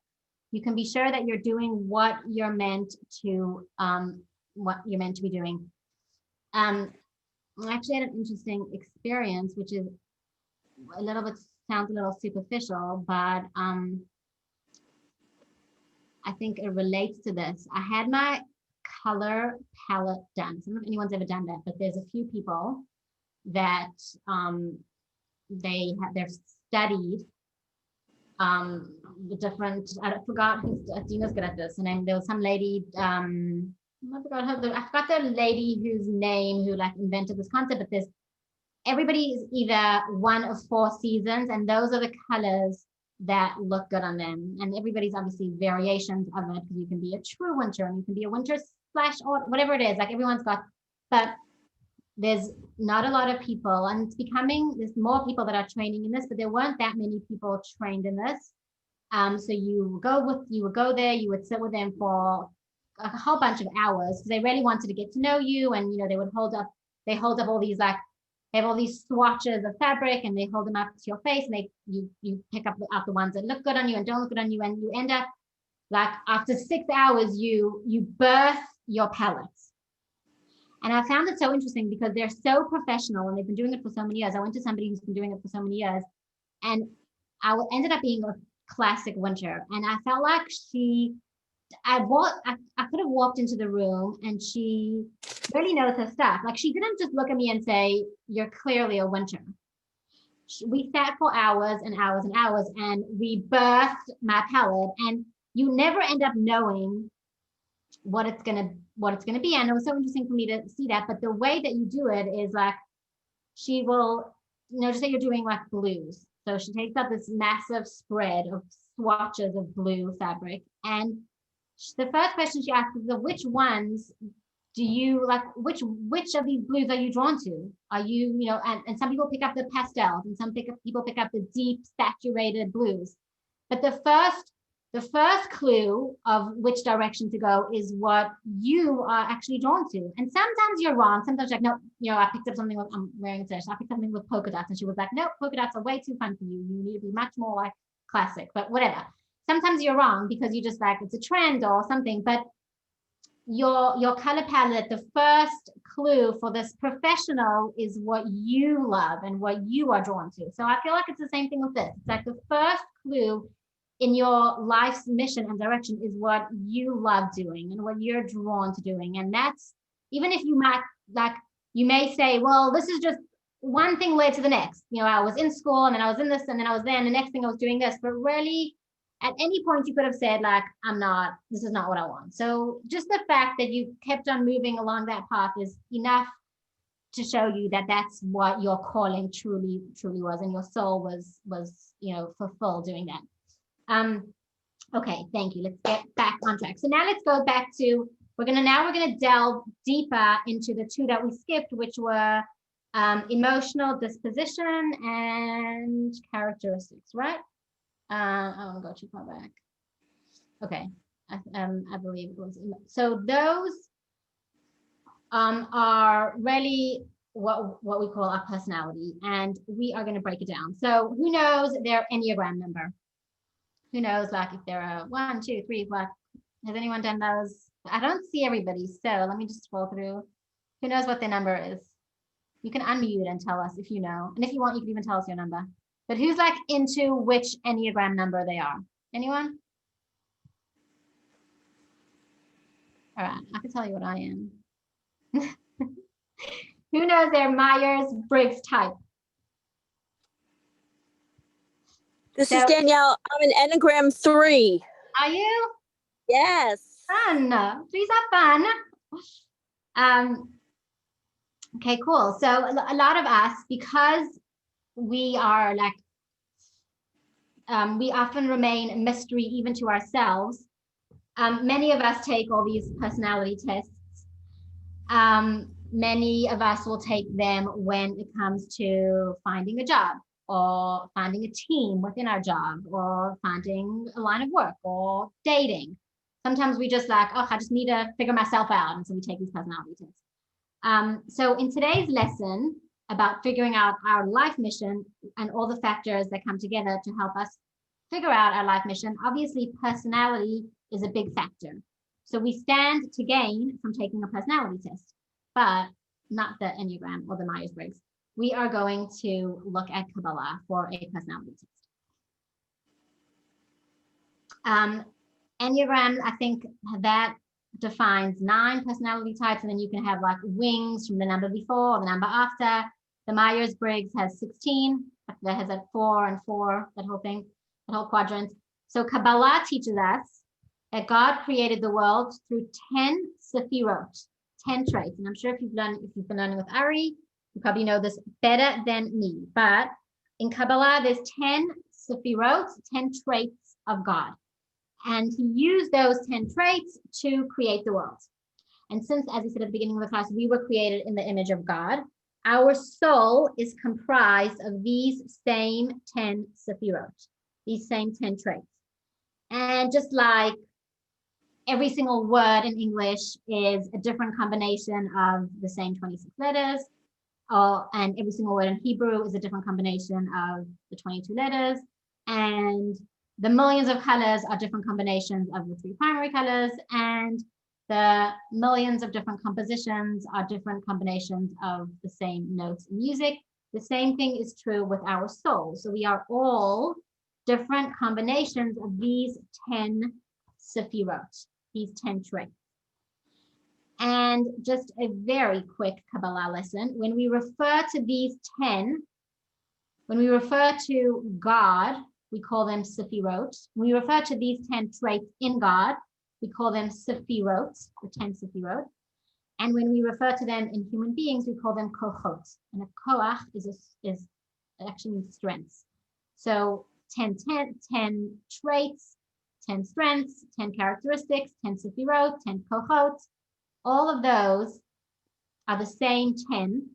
you can be sure that you're doing what you're meant to be doing. I actually had an interesting experience, which is a little bit sounds a little superficial, but I think it relates to this. I had my color palette done. I don't know if anyone's ever done that, but there's a few people that they've studied the different. I forgot who's Dina's good at this. And there was some lady. I forgot the lady whose name who invented this concept. But everybody is either one of 4 seasons, and those are the colors that look good on them. And everybody's obviously variations of it, because you can be a true winter and you can be a winter / or whatever it is. Everyone's got, but there's not a lot of people, and there's more people that are training in this, but there weren't that many people trained in this. So you would go there, you would sit with them for a whole bunch of hours, because they really wanted to get to know you. And they would hold up all these they have all these swatches of fabric, and they hold them up to your face, and you pick up out the ones that look good on you and don't look good on you, and you end up like after 6 hours, you birth your pellets. And I found it so interesting because they're so professional and they've been doing it for so many years. I went to somebody who's been doing it for so many years, and I ended up being a classic winter. And I felt like I could have walked into the room and she really knows her stuff. Like, she didn't just look at me and say, "You're clearly a winter." We sat for hours and hours and hours, and we birthed my pellet, and you never end up knowing what it's gonna be. And it was so interesting for me to see that. But the way that you do it is like, she will, just say you're doing like blues. So she takes out this massive spread of swatches of blue fabric, and the first question she asks is, which ones do you like, which of these blues are you drawn to? Are you, and some people pick up the pastels, and people pick up the deep saturated blues. But the first clue of which direction to go is what you are actually drawn to. And sometimes you're wrong. Sometimes you're like, no, I picked up something with, I'm wearing a t-shirt. I picked something with polka dots. And she was like, no, polka dots are way too fun for you. You need to be much more like classic, but whatever. Sometimes you're wrong because you just like, it's a trend or something. But your color palette, the first clue for this professional is what you love and what you are drawn to. So I feel like it's the same thing with this. It's like the first clue in your life's mission and direction is what you love doing and what you're drawn to doing. And that's, even if you might, like, you may say, well, this is just one thing led to the next. I was in school and then I was in this and then I was there and the next thing I was doing this. But really, at any point you could have said, like, this is not what I want. So just the fact that you kept on moving along that path is enough to show you that that's what your calling truly was, and your soul was fulfilled doing that. Okay, thank you. Let's get back on track. So now let's go back to, we're gonna delve deeper into the two that we skipped, which were emotional disposition and characteristics, right? I want to go too far back. Okay, I believe it was. So those are really what we call our personality, and we are going to break it down. So who knows their Enneagram number? Who knows, like, if there are 1, 2, 3, 4? Has anyone done those? I don't see everybody, so let me just scroll through. Who knows what their number is? You can unmute and tell us if you know, and if you want, you can even tell us your number. But who's like into which Enneagram number they are? Anyone? All right, I can tell you what I am. Who knows their Myers-Briggs type? This is Danielle. I'm an Enneagram 3. Are you? Yes. Fun. Threes are fun. Okay, cool. So a lot of us, because we are like, we often remain a mystery even to ourselves. Many of us take all these personality tests. Many of us will take them when it comes to finding a job, or finding a team within our job, or finding a line of work, or dating. Sometimes we just like, I just need to figure myself out. And so we take these personality tests. So in today's lesson about figuring out our life mission and all the factors that come together to help us figure out our life mission, obviously personality is a big factor. So we stand to gain from taking a personality test, but not the Enneagram or the Myers-Briggs. We are going to look at Kabbalah for a personality test. Enneagram, I think that defines 9 personality types, and then you can have like wings from the number before or the number after. The Myers-Briggs has 16, that has a 4 and 4, that whole thing, that whole quadrant. So Kabbalah teaches us that God created the world through 10 sefirot, 10 traits. And I'm sure if you've been learning with Ari, you probably know this better than me. But in Kabbalah, there's 10 sefirot, 10 traits of God. And he used those 10 traits to create the world. And since, as we said at the beginning of the class, we were created in the image of God, our soul is comprised of these same 10 sefirot, these same 10 traits. And just like every single word in English is a different combination of the same 26 letters, and every single word in Hebrew is a different combination of the 22 letters. And the millions of colors are different combinations of the three primary colors, and the millions of different compositions are different combinations of the same notes in music. The same thing is true with our souls. So we are all different combinations of these 10 sefirot, these 10 traits. And just a very quick Kabbalah lesson. When we refer to these 10, when we refer to God, we call them sefirot. When we refer to these 10 traits in God, we call them sefirot, the 10 sefirot. And when we refer to them in human beings, we call them kochot. And a koach is actually means strengths. So 10 traits, 10 strengths, 10 characteristics, 10 sefirot, 10 kochot. All of those are the same 10.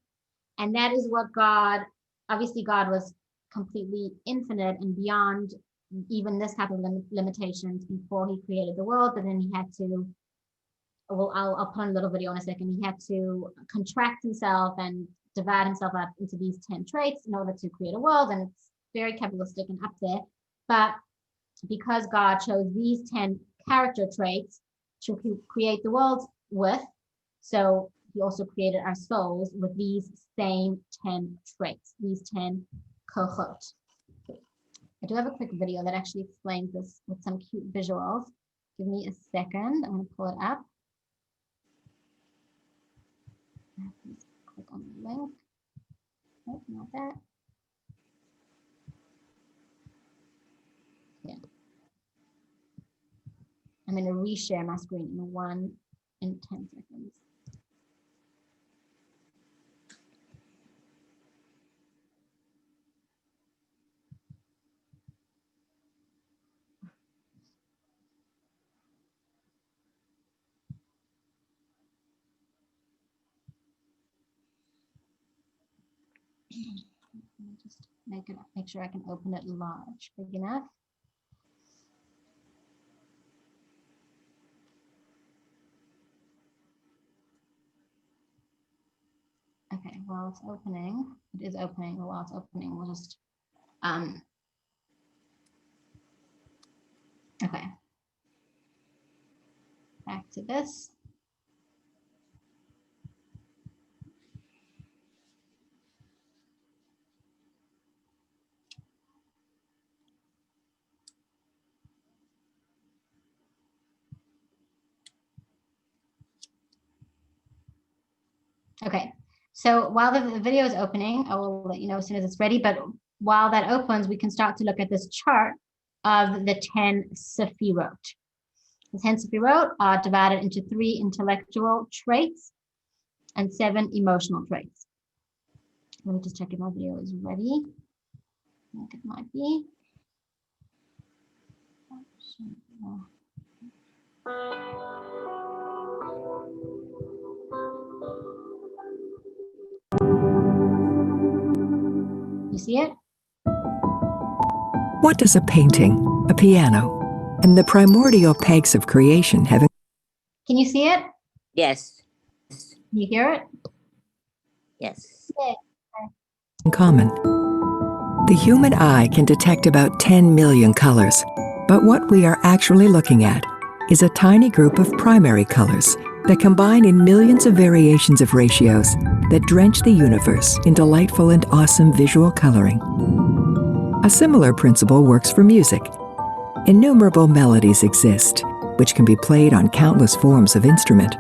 And that is what God, obviously God was completely infinite and beyond even this type of limitations before he created the world, but then he had to, well, I'll put on a little video in a second. He had to contract himself and divide himself up into these 10 traits in order to create a world. And it's very Kabbalistic and up there. But because God chose these 10 character traits to create the world with, so he also created our souls with these same 10 traits, these 10 kochot. I do have a quick video that actually explains this with some cute visuals. Give me a second. I'm going to pull it up. Click on the link. Nope, not that. Yeah. I'm going to reshare my screen in 10 seconds. Just make sure I can open it large, big enough. Okay, while it's opening, it is opening, but while it's opening, we'll just, okay. Back to this. Okay, so while the video is opening, I will let you know as soon as it's ready, but while that opens, we can start to look at this chart of the 10 sefirot. The 10 sefirot are divided into 3 intellectual traits and 7 emotional traits. Let me just check if my video is ready. I think it might be. You see it? What does a painting, a piano, and the primordial pegs of creation have Can you see it? Yes. Can you hear it? Yes. in common? The human eye can detect about 10 million colors, but what we are actually looking at is a tiny group of primary colors that combine in millions of variations of ratios that drench the universe in delightful and awesome visual coloring. A similar principle works for music. Innumerable melodies exist, which can be played on countless forms of instrument.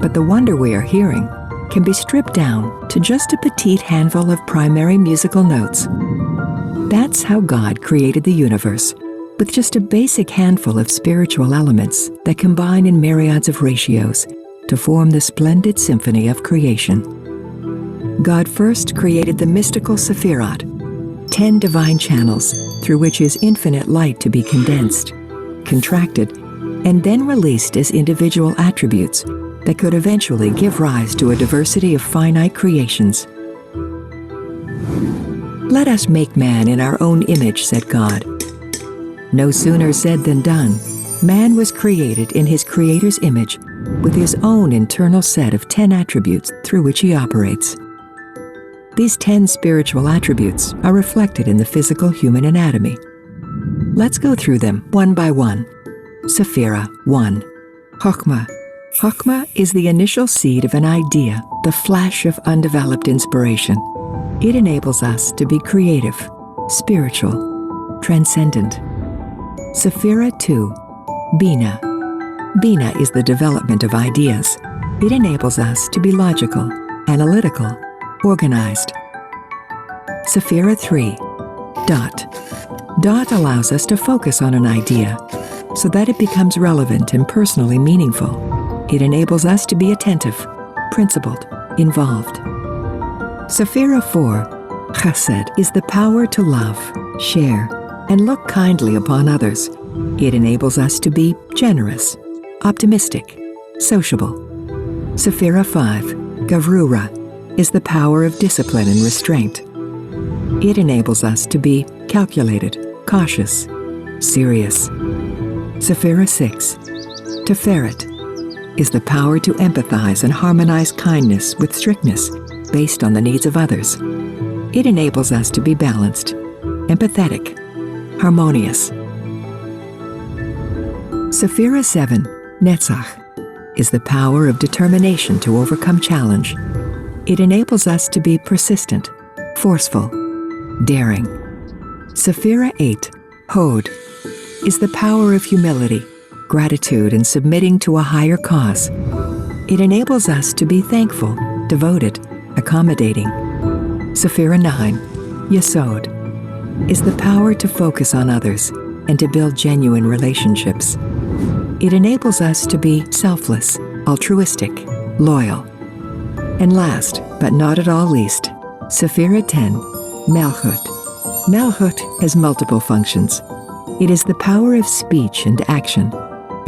But the wonder we are hearing can be stripped down to just a petite handful of primary musical notes. That's how God created the universe, with just a basic handful of spiritual elements that combine in myriads of ratios to form the splendid symphony of creation. God first created the mystical Sephirot, 10 divine channels through which is infinite light to be condensed, contracted, and then released as individual attributes that could eventually give rise to a diversity of finite creations. Let us make man in our own image, said God. No sooner said than done. Man was created in his Creator's image with his own internal set of 10 attributes through which he operates. These 10 spiritual attributes are reflected in the physical human anatomy. Let's go through them one by one. Sephira 1. Chokhmah. Chokhmah is the initial seed of an idea, the flash of undeveloped inspiration. It enables us to be creative, spiritual, transcendent. Sephira 2. Bina. Bina is the development of ideas. It enables us to be logical, analytical, organized. Sephira 3. Dot. Dot allows us to focus on an idea so that it becomes relevant and personally meaningful. It enables us to be attentive, principled, involved. Sephira 4. Chesed is the power to love, share, and look kindly upon others. It enables us to be generous, optimistic, sociable. Sephira 5. Gavrura is the power of discipline and restraint. It enables us to be calculated, cautious, serious. Sephira 6. Tiferet is the power to empathize and harmonize kindness with strictness based on the needs of others. It enables us to be balanced, empathetic, harmonious. Sephira 7. Netzach is the power of determination to overcome challenge. It enables us to be persistent, forceful, daring. Sephira 8. Hod is the power of humility, gratitude, and submitting to a higher cause. It enables us to be thankful, devoted, accommodating. Sephira 9. Yesod is the power to focus on others and to build genuine relationships. It enables us to be selfless, altruistic, loyal. And last, but not at all least, Sephira 10. Malchut. Malchut has multiple functions. It is the power of speech and action,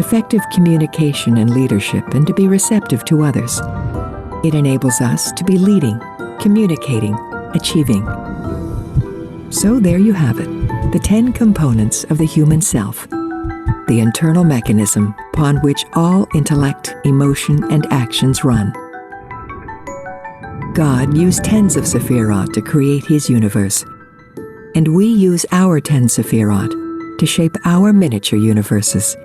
effective communication and leadership, and to be receptive to others. It enables us to be leading, communicating, achieving. So there you have it, the 10 components of the human self, the internal mechanism upon which all intellect, emotion, and actions run. God used tens of Sephirot to create his universe, and we use our 10 Sephirot to shape our miniature universes.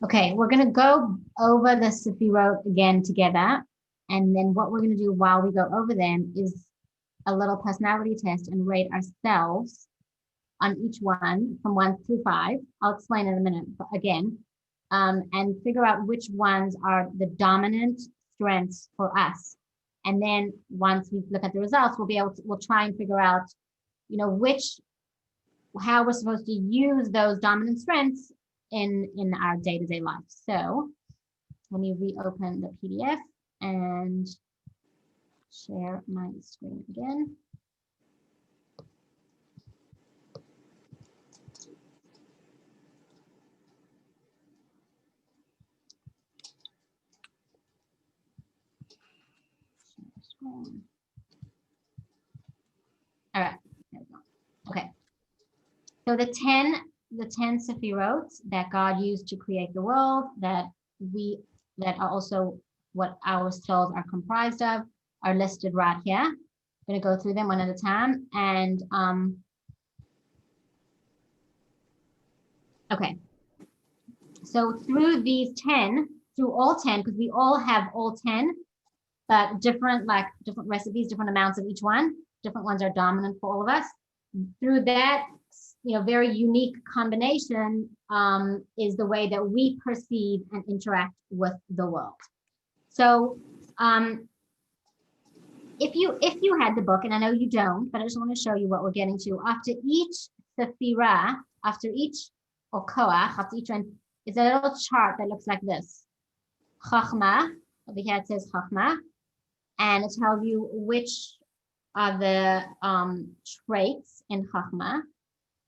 Okay, we're going to go over the Sephirot again together. And then what we're going to do while we go over them is a little personality test and rate ourselves on each one from 1 through 5. I'll explain in a minute again, and figure out which ones are the dominant strengths for us. And then once we look at the results, we'll try and figure out, how we're supposed to use those dominant strengths in our day-to-day life. So let me reopen the PDF and share my screen again. All right, there we go. Okay. So the 10 Sephirot that God used to create the world, that are also what our souls are comprised of, are listed right here. I'm going to go through them one at a time. And okay. So through all 10, because we all have all 10, but different recipes, different amounts of each one. Different ones are dominant for all of us. Through that, very unique combination is the way that we perceive and interact with the world. So if you had the book, and I know you don't, but I just want to show you what we're getting to. After each Sephira, after each one, is a little chart that looks like this. Chokhmah, over here it says Chokhmah, and it tells you which are the traits in Chokhmah.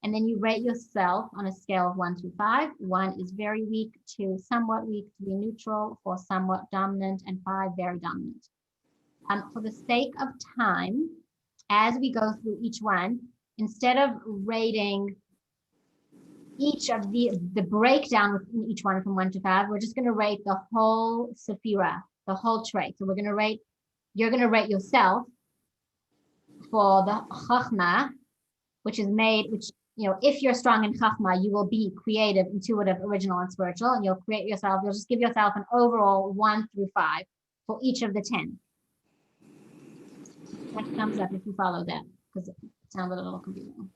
And then you rate yourself on a scale of 1 to 5. 1 is very weak, 2 somewhat weak, 3 neutral, 4 somewhat dominant, and 5 very dominant. For the sake of time, as we go through each one, instead of rating each of the breakdown within each one from 1 to 5. We're just going to rate the whole sephira, the whole trait. So we're going to rate, you're going to rate yourself for the chachma, which is made, which, you know, if you're strong in chachma, you will be creative, intuitive, original, and spiritual, and you'll create yourself, you'll just give yourself an overall 1 through 5 for each of the 10. That thumbs up if you follow that, because it sounded a little confusing.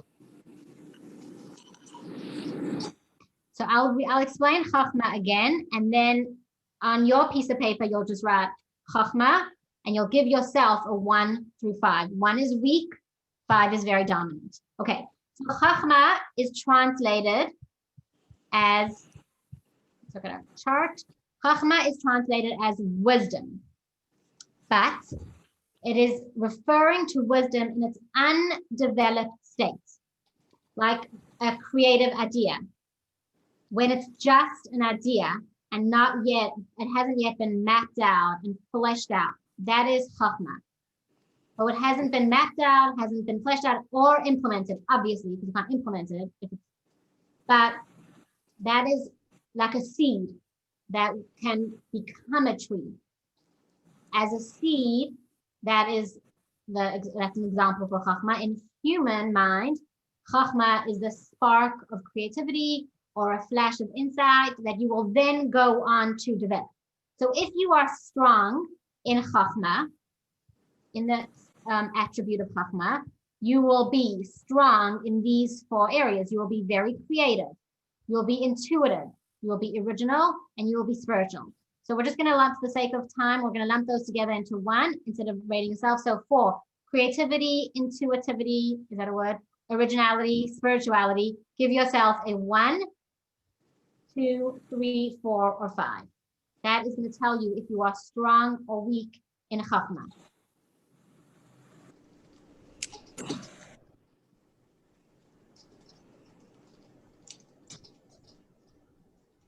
So I'll explain chachma again, and then on your piece of paper, you'll just write chachma, and you'll give yourself a 1 through 5. 1 is weak, 5 is very dominant. Okay, so chachma is translated as, let's look at our chart. Chachma is translated as wisdom, but it is referring to wisdom in its undeveloped state, like a creative idea. When it's just an idea and not yet, it hasn't yet been mapped out and fleshed out, that is chachma. So it hasn't been mapped out, hasn't been fleshed out or implemented, obviously, because you can't implement it. But that is like a seed that can become a tree. As a seed, that's an example for chachma. In human mind, chachma is the spark of creativity or a flash of insight that you will then go on to develop. So if you are strong in chachma, in the attribute of chachma, you will be strong in these 4 areas. You will be very creative. You will be intuitive. You will be original, and you will be spiritual. So we're just going to lump, for the sake of time, we're going to lump those together into 1 instead of rating yourself. So 4, creativity, intuitivity, is that a word? Originality, spirituality. Give yourself a 1, 2, 3, 4, or 5. That is going to tell you if you are strong or weak in chachma.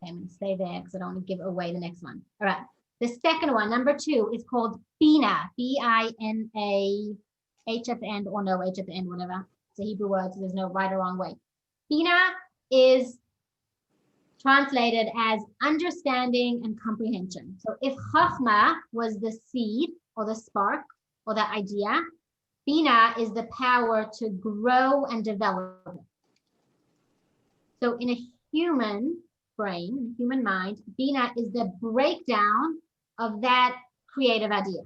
I'm going to stay there because I don't want to give away the next one. All right. The second one, number 2, is called Bina, B-I-N-A, H at the end or no H at the end, whatever. It's a Hebrew word, so there's no right or wrong way. Bina is translated as understanding and comprehension. So if chachma was the seed or the spark or the idea, Bina is the power to grow and develop. So in a human brain, human mind, Bina is the breakdown of that creative idea.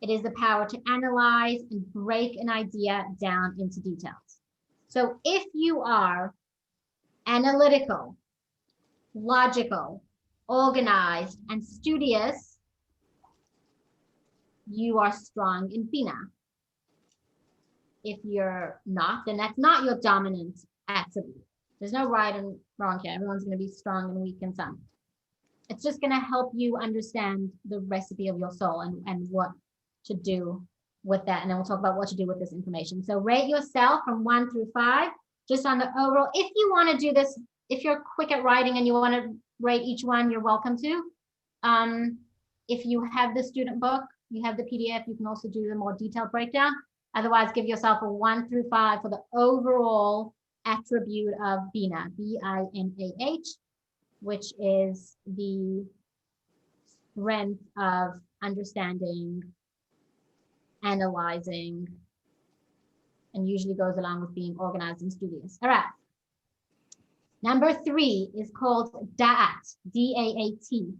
It is the power to analyze and break an idea down into details. So if you are analytical, logical, organized, and studious, you are strong in Bina. If you're not, then that's not your dominant attribute. There's no right and wrong here. Everyone's going to be strong and weak in some. It's just going to help you understand the recipe of your soul and what to do with that. And then we'll talk about what to do with this information. So rate yourself from 1 through 5, just on the overall. If you want to do this, if you're quick at writing and you want to rate each one, you're welcome to. If you have the student book, you have the PDF, you can also do the more detailed breakdown. Otherwise, give yourself a 1 through 5 for the overall attribute of Bina, B-I-N-A-H, which is the strength of understanding, analyzing, and usually goes along with being organized and studious. All right. Number 3 is called Da'at, D-A-A-T.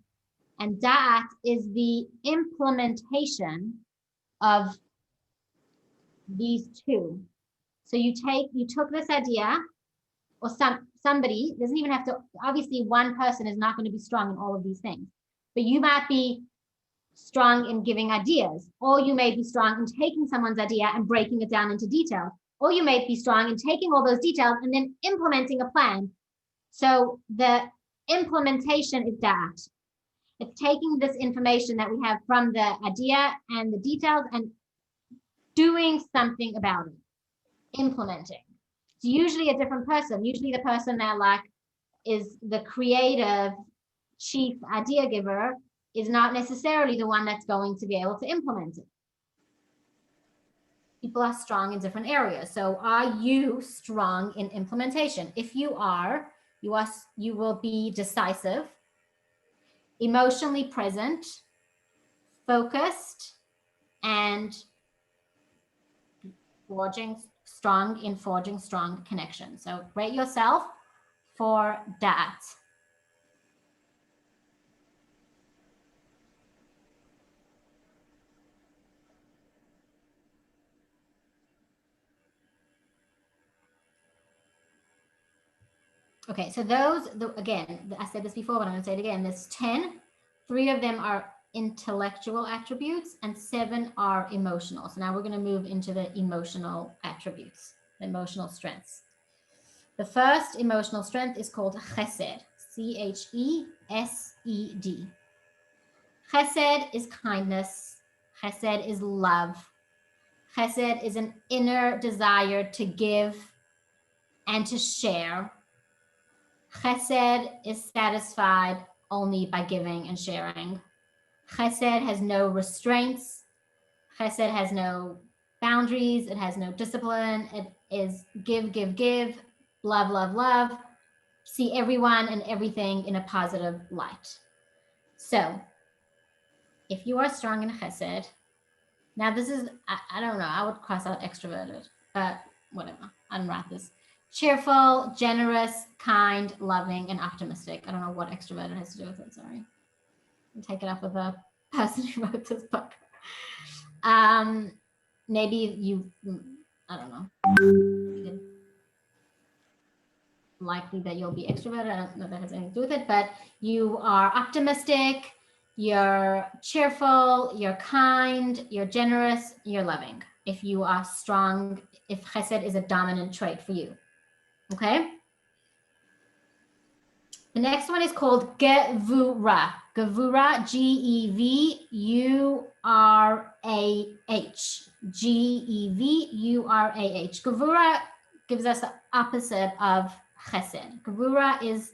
And Da'at is the implementation of these 2. So you took this idea, or somebody, doesn't even have to, obviously one person is not going to be strong in all of these things, but you might be strong in giving ideas, or you may be strong in taking someone's idea and breaking it down into detail, or you may be strong in taking all those details and then implementing a plan. So the implementation is Da'at. It's taking this information that we have from the idea and the details and doing something about it. Implementing. It's usually a different person. Usually the person that is the creative chief idea giver is not necessarily the one that's going to be able to implement it. People are strong in different areas. So are you strong in implementation? If you are, you will be decisive, emotionally present, focused, and forging strong connection. So rate yourself for that. Okay, so again, I said this before, but I'm going to say it again. There's 10. 3 of them are intellectual attributes and 7 are emotional. So now we're going to move into the emotional attributes, the emotional strengths. The first emotional strength is called chesed, C-H-E-S-E-D. Chesed is kindness. Chesed is love. Chesed is an inner desire to give and to share. Chesed is satisfied only by giving and sharing. Chesed has no restraints. Chesed has no boundaries. It has no discipline. It is give, give, give, love, love, love. See everyone and everything in a positive light. So if you are strong in chesed, now this is, I don't know, I would cross out extroverted, but whatever, I didn't write this. Cheerful, generous, kind, loving, and optimistic. I don't know what extroverted has to do with it, sorry. I'll take it up with the person who wrote this book. Maybe you, I don't know. Likely that you'll be extroverted. I don't know if that has anything to do with it, but you are optimistic, you're cheerful, you're kind, you're generous, you're loving. If you are strong, if chesed is a dominant trait for you. Okay. The next one is called gevura. Gevura, G-E-V-U-R-A-H. G-E-V-U-R-A-H. Gevura gives us the opposite of chesed. Gevura is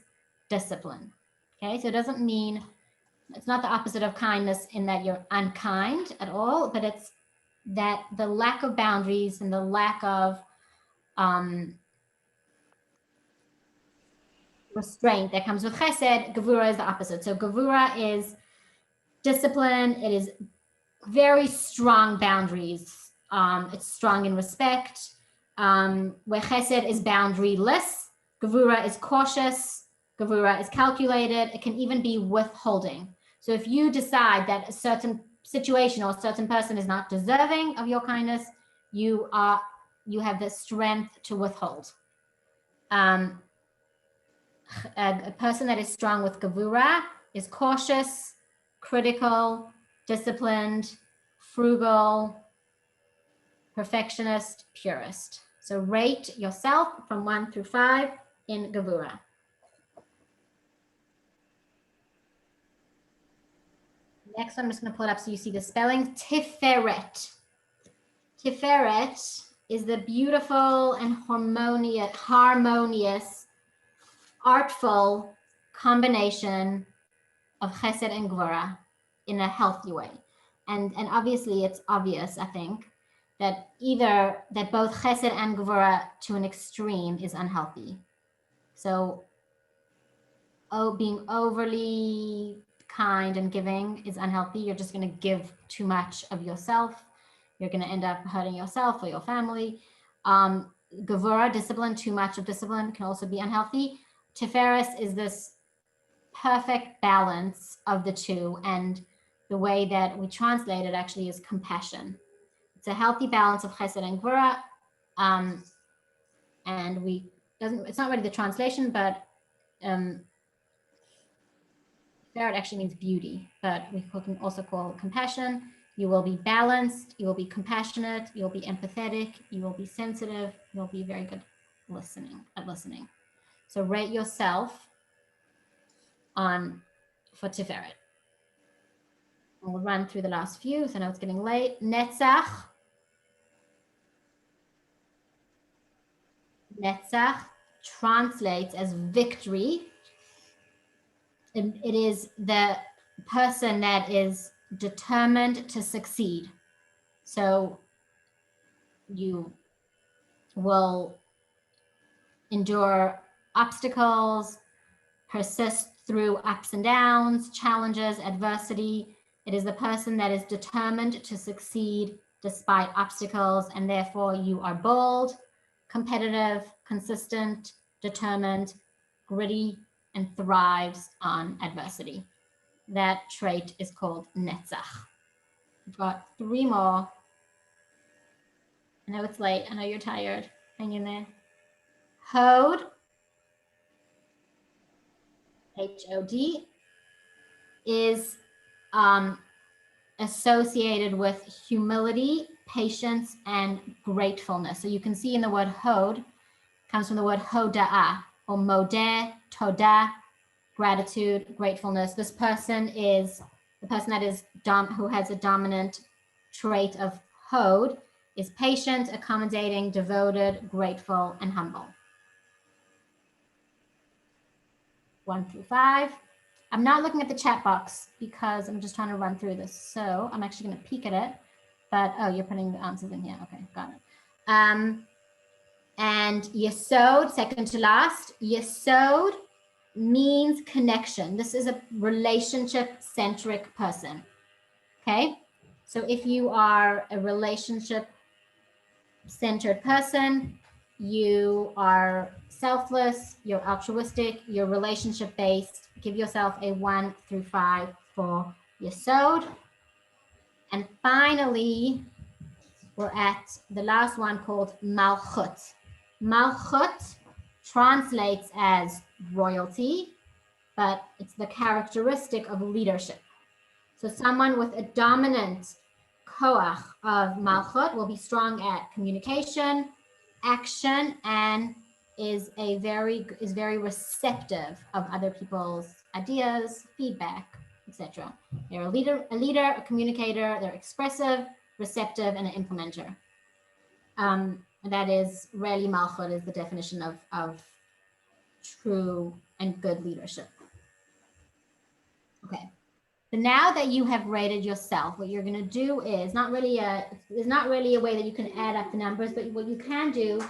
discipline. Okay, so it doesn't mean, it's not the opposite of kindness in that you're unkind at all, but it's that the lack of boundaries and the lack of restraint that comes with chesed. Gevura is the opposite. So gevura is discipline. It is very strong boundaries. It's strong in respect. Where chesed is boundaryless, gevura is cautious. Gevura is calculated. It can even be withholding. So if you decide that a certain situation or a certain person is not deserving of your kindness, you have the strength to withhold. A person that is strong with gevura is cautious, critical, disciplined, frugal, perfectionist, purist. So rate yourself from 1 through 5 in gevura. Next, I'm just going to pull it up so you see the spelling. Tiferet. Tiferet is the beautiful and harmonious, artful combination of chesed and gevura in a healthy way. And obviously it's obvious, I think, that both chesed and gevura to an extreme is unhealthy. So being overly kind and giving is unhealthy. You're just going to give too much of yourself. You're going to end up hurting yourself or your family. Gevura, discipline, too much of discipline can also be unhealthy. Tiferes is this perfect balance of the two, and the way that we translate it actually is compassion. It's a healthy balance of chesed and gevura, and it's not really the translation, but Tiferet actually means beauty, but we can also call it compassion. You will be balanced, you will be compassionate, you'll be empathetic, you will be sensitive, you'll be very good at listening. So rate yourself for Tiferet. We'll run through the last few, so I know it's getting late. Netzach. Netzach translates as victory. It is the person that is determined to succeed. So you will endure obstacles, persist through ups and downs, challenges, adversity. It is the person that is determined to succeed despite obstacles, and therefore you are bold, competitive, consistent, determined, gritty, and thrives on adversity. That trait is called netzach. We've got 3 more. I know it's late. I know you're tired. Hang in there. Hod, H-O-D, is associated with humility, patience, and gratefulness. So you can see in the word hod, comes from the word hoda'ah, or modeh, todah, gratitude, gratefulness. This person is the person that is who has a dominant trait of hod, is patient, accommodating, devoted, grateful, and humble. 1 through 5. I'm not looking at the chat box because I'm just trying to run through this. So I'm actually going to peek at it. But, oh, you're putting the answers in here. Okay, got it. And yesod, second to last. Yesod means connection. This is a relationship-centric person. Okay? So if you are a relationship-centered person, you are selfless, you're altruistic, you're relationship-based. Give yourself a 1 through 5 for yesod. And finally, we're at the last one called malchut. Malchut translates as royalty, but it's the characteristic of leadership. So someone with a dominant koach of malchut will be strong at communication, action, and is very receptive of other people's ideas, feedback, etc. They're a leader, a communicator. They're expressive, receptive, and an implementer. That is really malchut is the definition of true and good leadership. Okay. So now that you have rated yourself, what you're going to do is there's not really a way that you can add up the numbers, but what you can do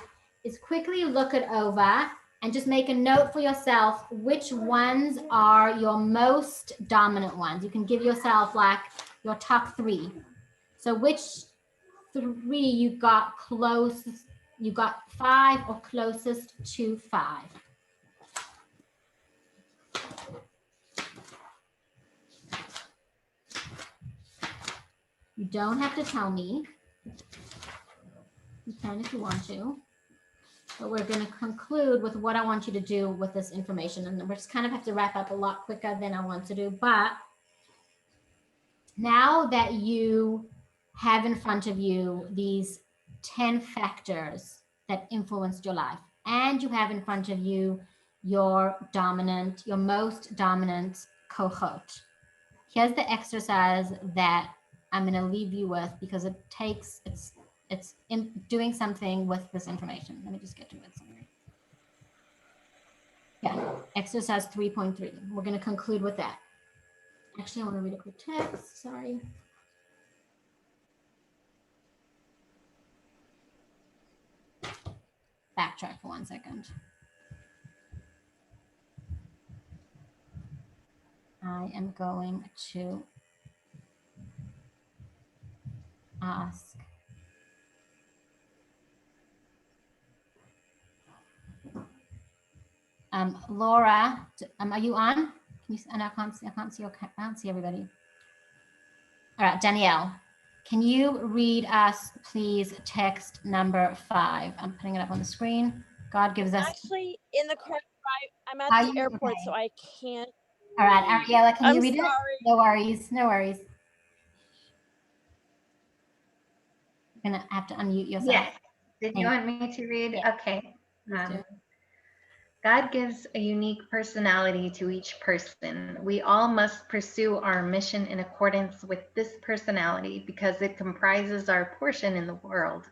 is quickly look it over and just make a note for yourself which ones are your most dominant ones. You can give yourself like your top 3. So which 3 you got closest, you got 5 or closest to 5. You don't have to tell me. You can if you want to. But we're going to conclude with what I want you to do with this information. And we just kind of have to wrap up a lot quicker than I want to do. But now that you have in front of you these 10 factors that influenced your life, and you have in front of you your most dominant kochot, here's the exercise that I'm going to leave you with because it's in doing something with this information. Let me just get to it. Sorry. Yeah, exercise 3.3. We're going to conclude with that. Actually, I want to read a quick text. Sorry. Backtrack for 1 second. I am going to ask Laura, are you on? Can you? And I can't see everybody. All right, Danielle, can you read us, please, text number 5? I'm putting it up on the screen. God gives us. Actually, in the car, I'm at the airport, so I can't. All right, Ariella, can you read sorry. it? No worries, no worries. You're gonna have to unmute yourself. Yes. Did you want me to read? Yeah. Okay. God gives a unique personality to each person. We all must pursue our mission in accordance with this personality because it comprises our portion in the world.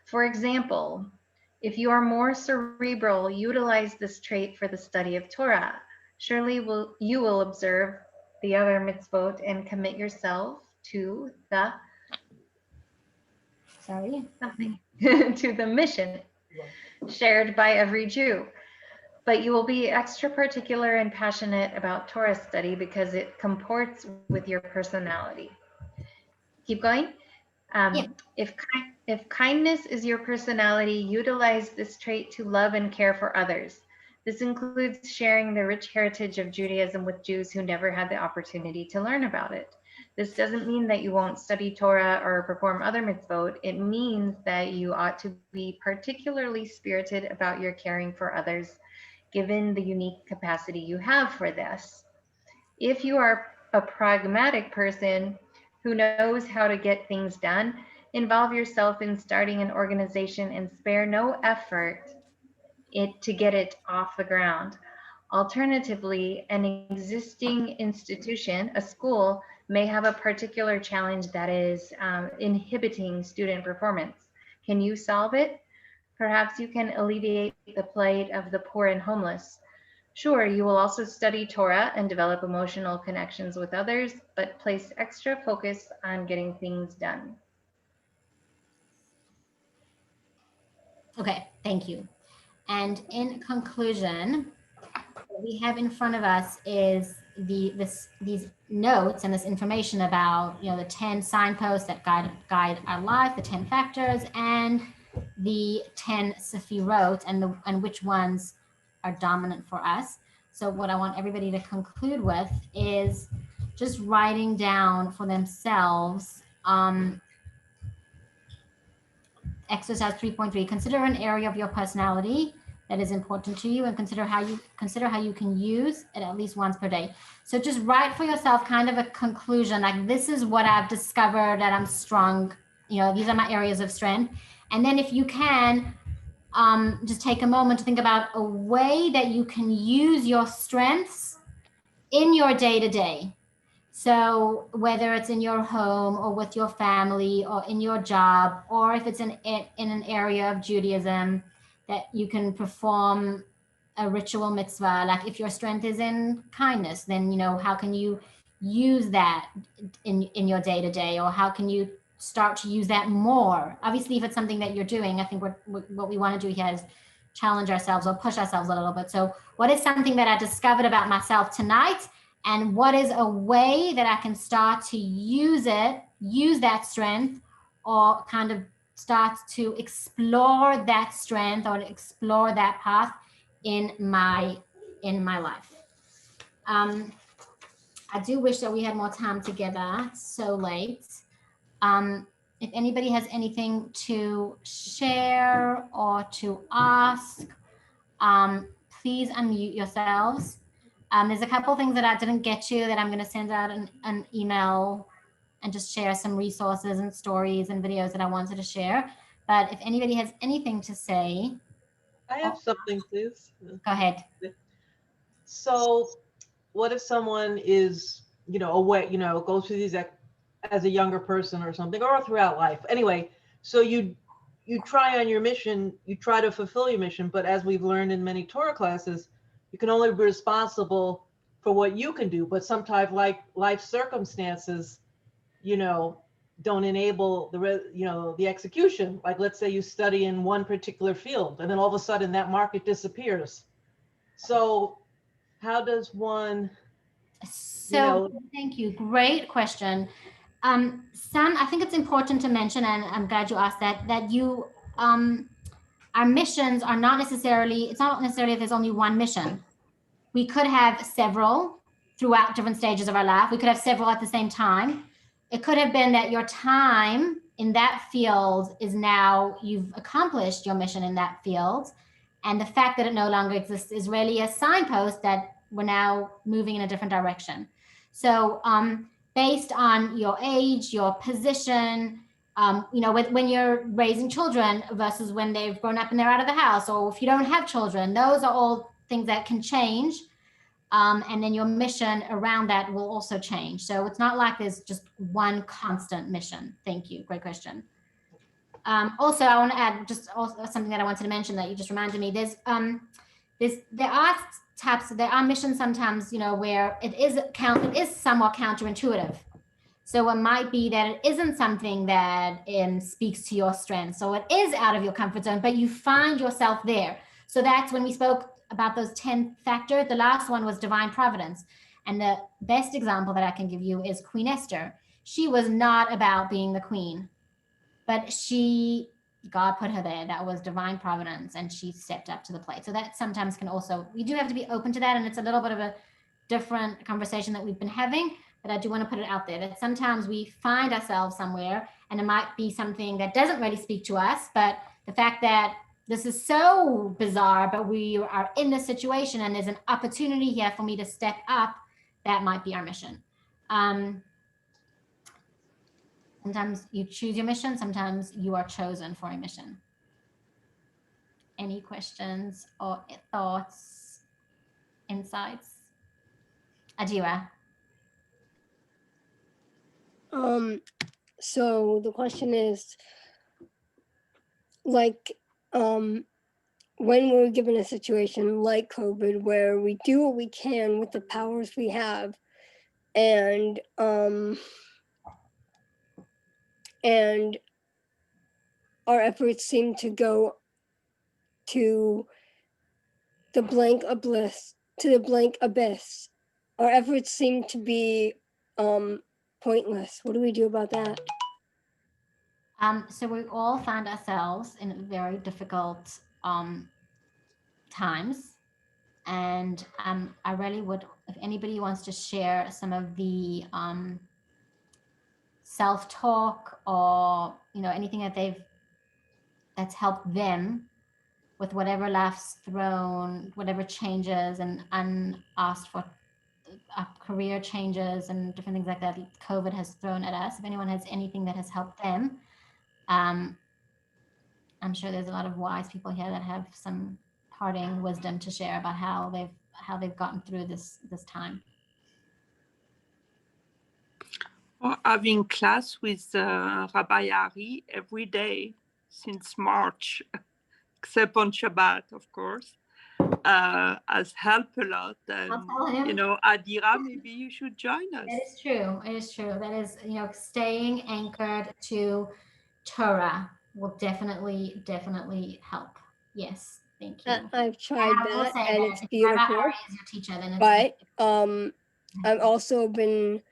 For example, if you are more cerebral, utilize this trait for the study of Torah. Surely you will observe the other mitzvot and commit yourself to the to the mission shared by every Jew. But you will be extra particular and passionate about Torah study because it comports with your personality. Keep going. Yeah. If kindness is your personality, utilize this trait to love and care for others. This includes sharing the rich heritage of Judaism with Jews who never had the opportunity to learn about it. This doesn't mean that you won't study Torah or perform other mitzvot. It means that you ought to be particularly spirited about your caring for others, given the unique capacity you have for this. If you are a pragmatic person who knows how to get things done, involve yourself in starting an organization and spare no effort to get it off the ground. Alternatively, an existing institution, a school, may have a particular challenge that is inhibiting student performance. Can you solve it? Perhaps you can alleviate the plight of the poor and homeless. Sure, you will also study Torah and develop emotional connections with others, but place extra focus on getting things done. Okay, thank you. And in conclusion, what we have in front of us is these notes and this information about, the 10 signposts that guide our life, the 10 factors, and the 10 sefirot, and which ones are dominant for us. So what I want everybody to conclude with is just writing down for themselves exercise 3.3. Consider an area of your personality that is important to you, and consider how you can use it at least once per day. So just write for yourself kind of a conclusion, like, this is what I've discovered that I'm strong. These are my areas of strength. And then if you can, just take a moment to think about a way that you can use your strengths in your day-to-day. So whether it's in your home or with your family or in your job, or if it's in an area of Judaism that you can perform a ritual mitzvah, like if your strength is in kindness, then, how can you use that in your day-to-day, or how can you start to use that more? Obviously, if it's something that you're doing, I think what we want to do here is challenge ourselves or push ourselves a little bit. So what is something that I discovered about myself tonight? And what is a way that I can start to use that strength, or kind of start to explore that strength or explore that path in my life? I do wish that we had more time together. It's so late. If anybody has anything to share or to ask, please unmute yourselves. There's a couple things that I didn't get to that I'm going to send out an email and just share some resources and stories and videos that I wanted to share. But if anybody has anything to say. I have something, please. Go ahead. So what if someone is, away, goes through these as a younger person or something, or throughout life? Anyway, so you try on your mission, you try to fulfill your mission, but as we've learned in many Torah classes, you can only be responsible for what you can do, but sometimes life circumstances, don't enable the execution. Like, let's say you study in one particular field and then all of a sudden that market disappears. So how does one, Thank you. Great question. I think it's important to mention, and I'm glad you asked that you, our missions are it's not necessarily that there's only one mission. We could have several throughout different stages of our life. We could have several at the same time. It could have been that your time in that field is now, you've accomplished your mission in that field. And the fact that it no longer exists is really a signpost that we're now moving in a different direction. So based on your age, your position, when you're raising children versus when they've grown up and they're out of the house, or if you don't have children, those are all things that can change. And then your mission around that will also change. So it's not like there's just one constant mission. Thank you. Great question. Also, I want to add just also something that I wanted to mention that you just reminded me. There are missions sometimes, where it is somewhat counterintuitive. So it might be that it isn't something that speaks to your strengths. So it is out of your comfort zone, but you find yourself there. So that's when we spoke about those 10 factors. The last one was divine providence. And the best example that I can give you is Queen Esther. She was not about being the queen, but God put her there. That was divine providence, and she stepped up to the plate. So that sometimes can also, we do have to be open to that. And it's a little bit of a different conversation that we've been having, but I do want to put it out there that sometimes we find ourselves somewhere and it might be something that doesn't really speak to us, but the fact that this is so bizarre, but we are in this situation and there's an opportunity here for me to step up, that might be our mission. Sometimes you choose your mission, sometimes you are chosen for a mission. Any questions or thoughts, insights? Adira. So the question is, like, when we're given a situation like COVID, where we do what we can with the powers we have, and our efforts seem to go to the blank abyss, Our efforts seem to be pointless. What do we do about that? So we all find ourselves in very difficult times. And I really would, if anybody wants to share some of the self-talk or, anything that's helped them with whatever life's thrown, whatever changes and unasked for career changes and different things like that COVID has thrown at us. If anyone has anything that has helped them, I'm sure there's a lot of wise people here that have some parting wisdom to share about how they've gotten through this time. Having class with Rabbi Ari every day since March, except on Shabbat, of course, has helped a lot. And, Adira, maybe you should join us. It is true. It is true. That is, staying anchored to Torah will definitely help. Yes. Thank you. I've tried that, and it's beautiful. Rabbi Ari is your teacher, then but I've also been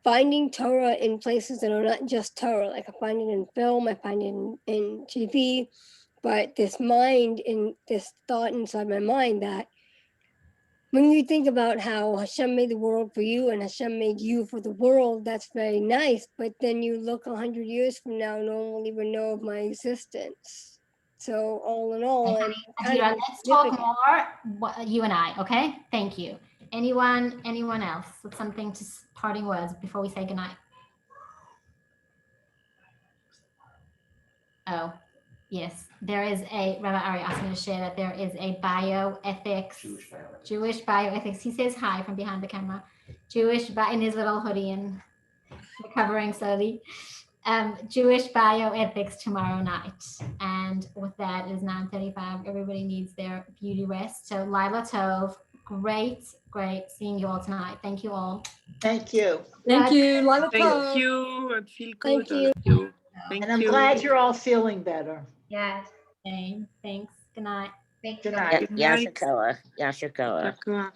finding Torah in places that are not just Torah. Like I find it in film, I find it in TV, but this thought inside my mind that when you think about how Hashem made the world for you and Hashem made you for the world, that's very nice. But then you look 100 years from now, no one will even know of my existence. So all in all, Adira, let's talk more, you and I, okay? Thank you. Anyone else with something to parting words before we say goodnight? Oh, yes. There is Rabbi Ari asked me to share that there is a Jewish bioethics. He says hi from behind the camera. In his little hoodie and recovering slowly. Jewish bioethics tomorrow night. And with that, it is 9:35. Everybody needs their beauty rest. So Lila Tov, great seeing you all tonight. Thank you all. Thank you. Thank you. Lila Thank Tov. you. I feel good. Thank you. Thank and I'm glad you're all feeling better. Yes. Okay. Thanks. Good night. Good night. Yashikoa. Yashikoa.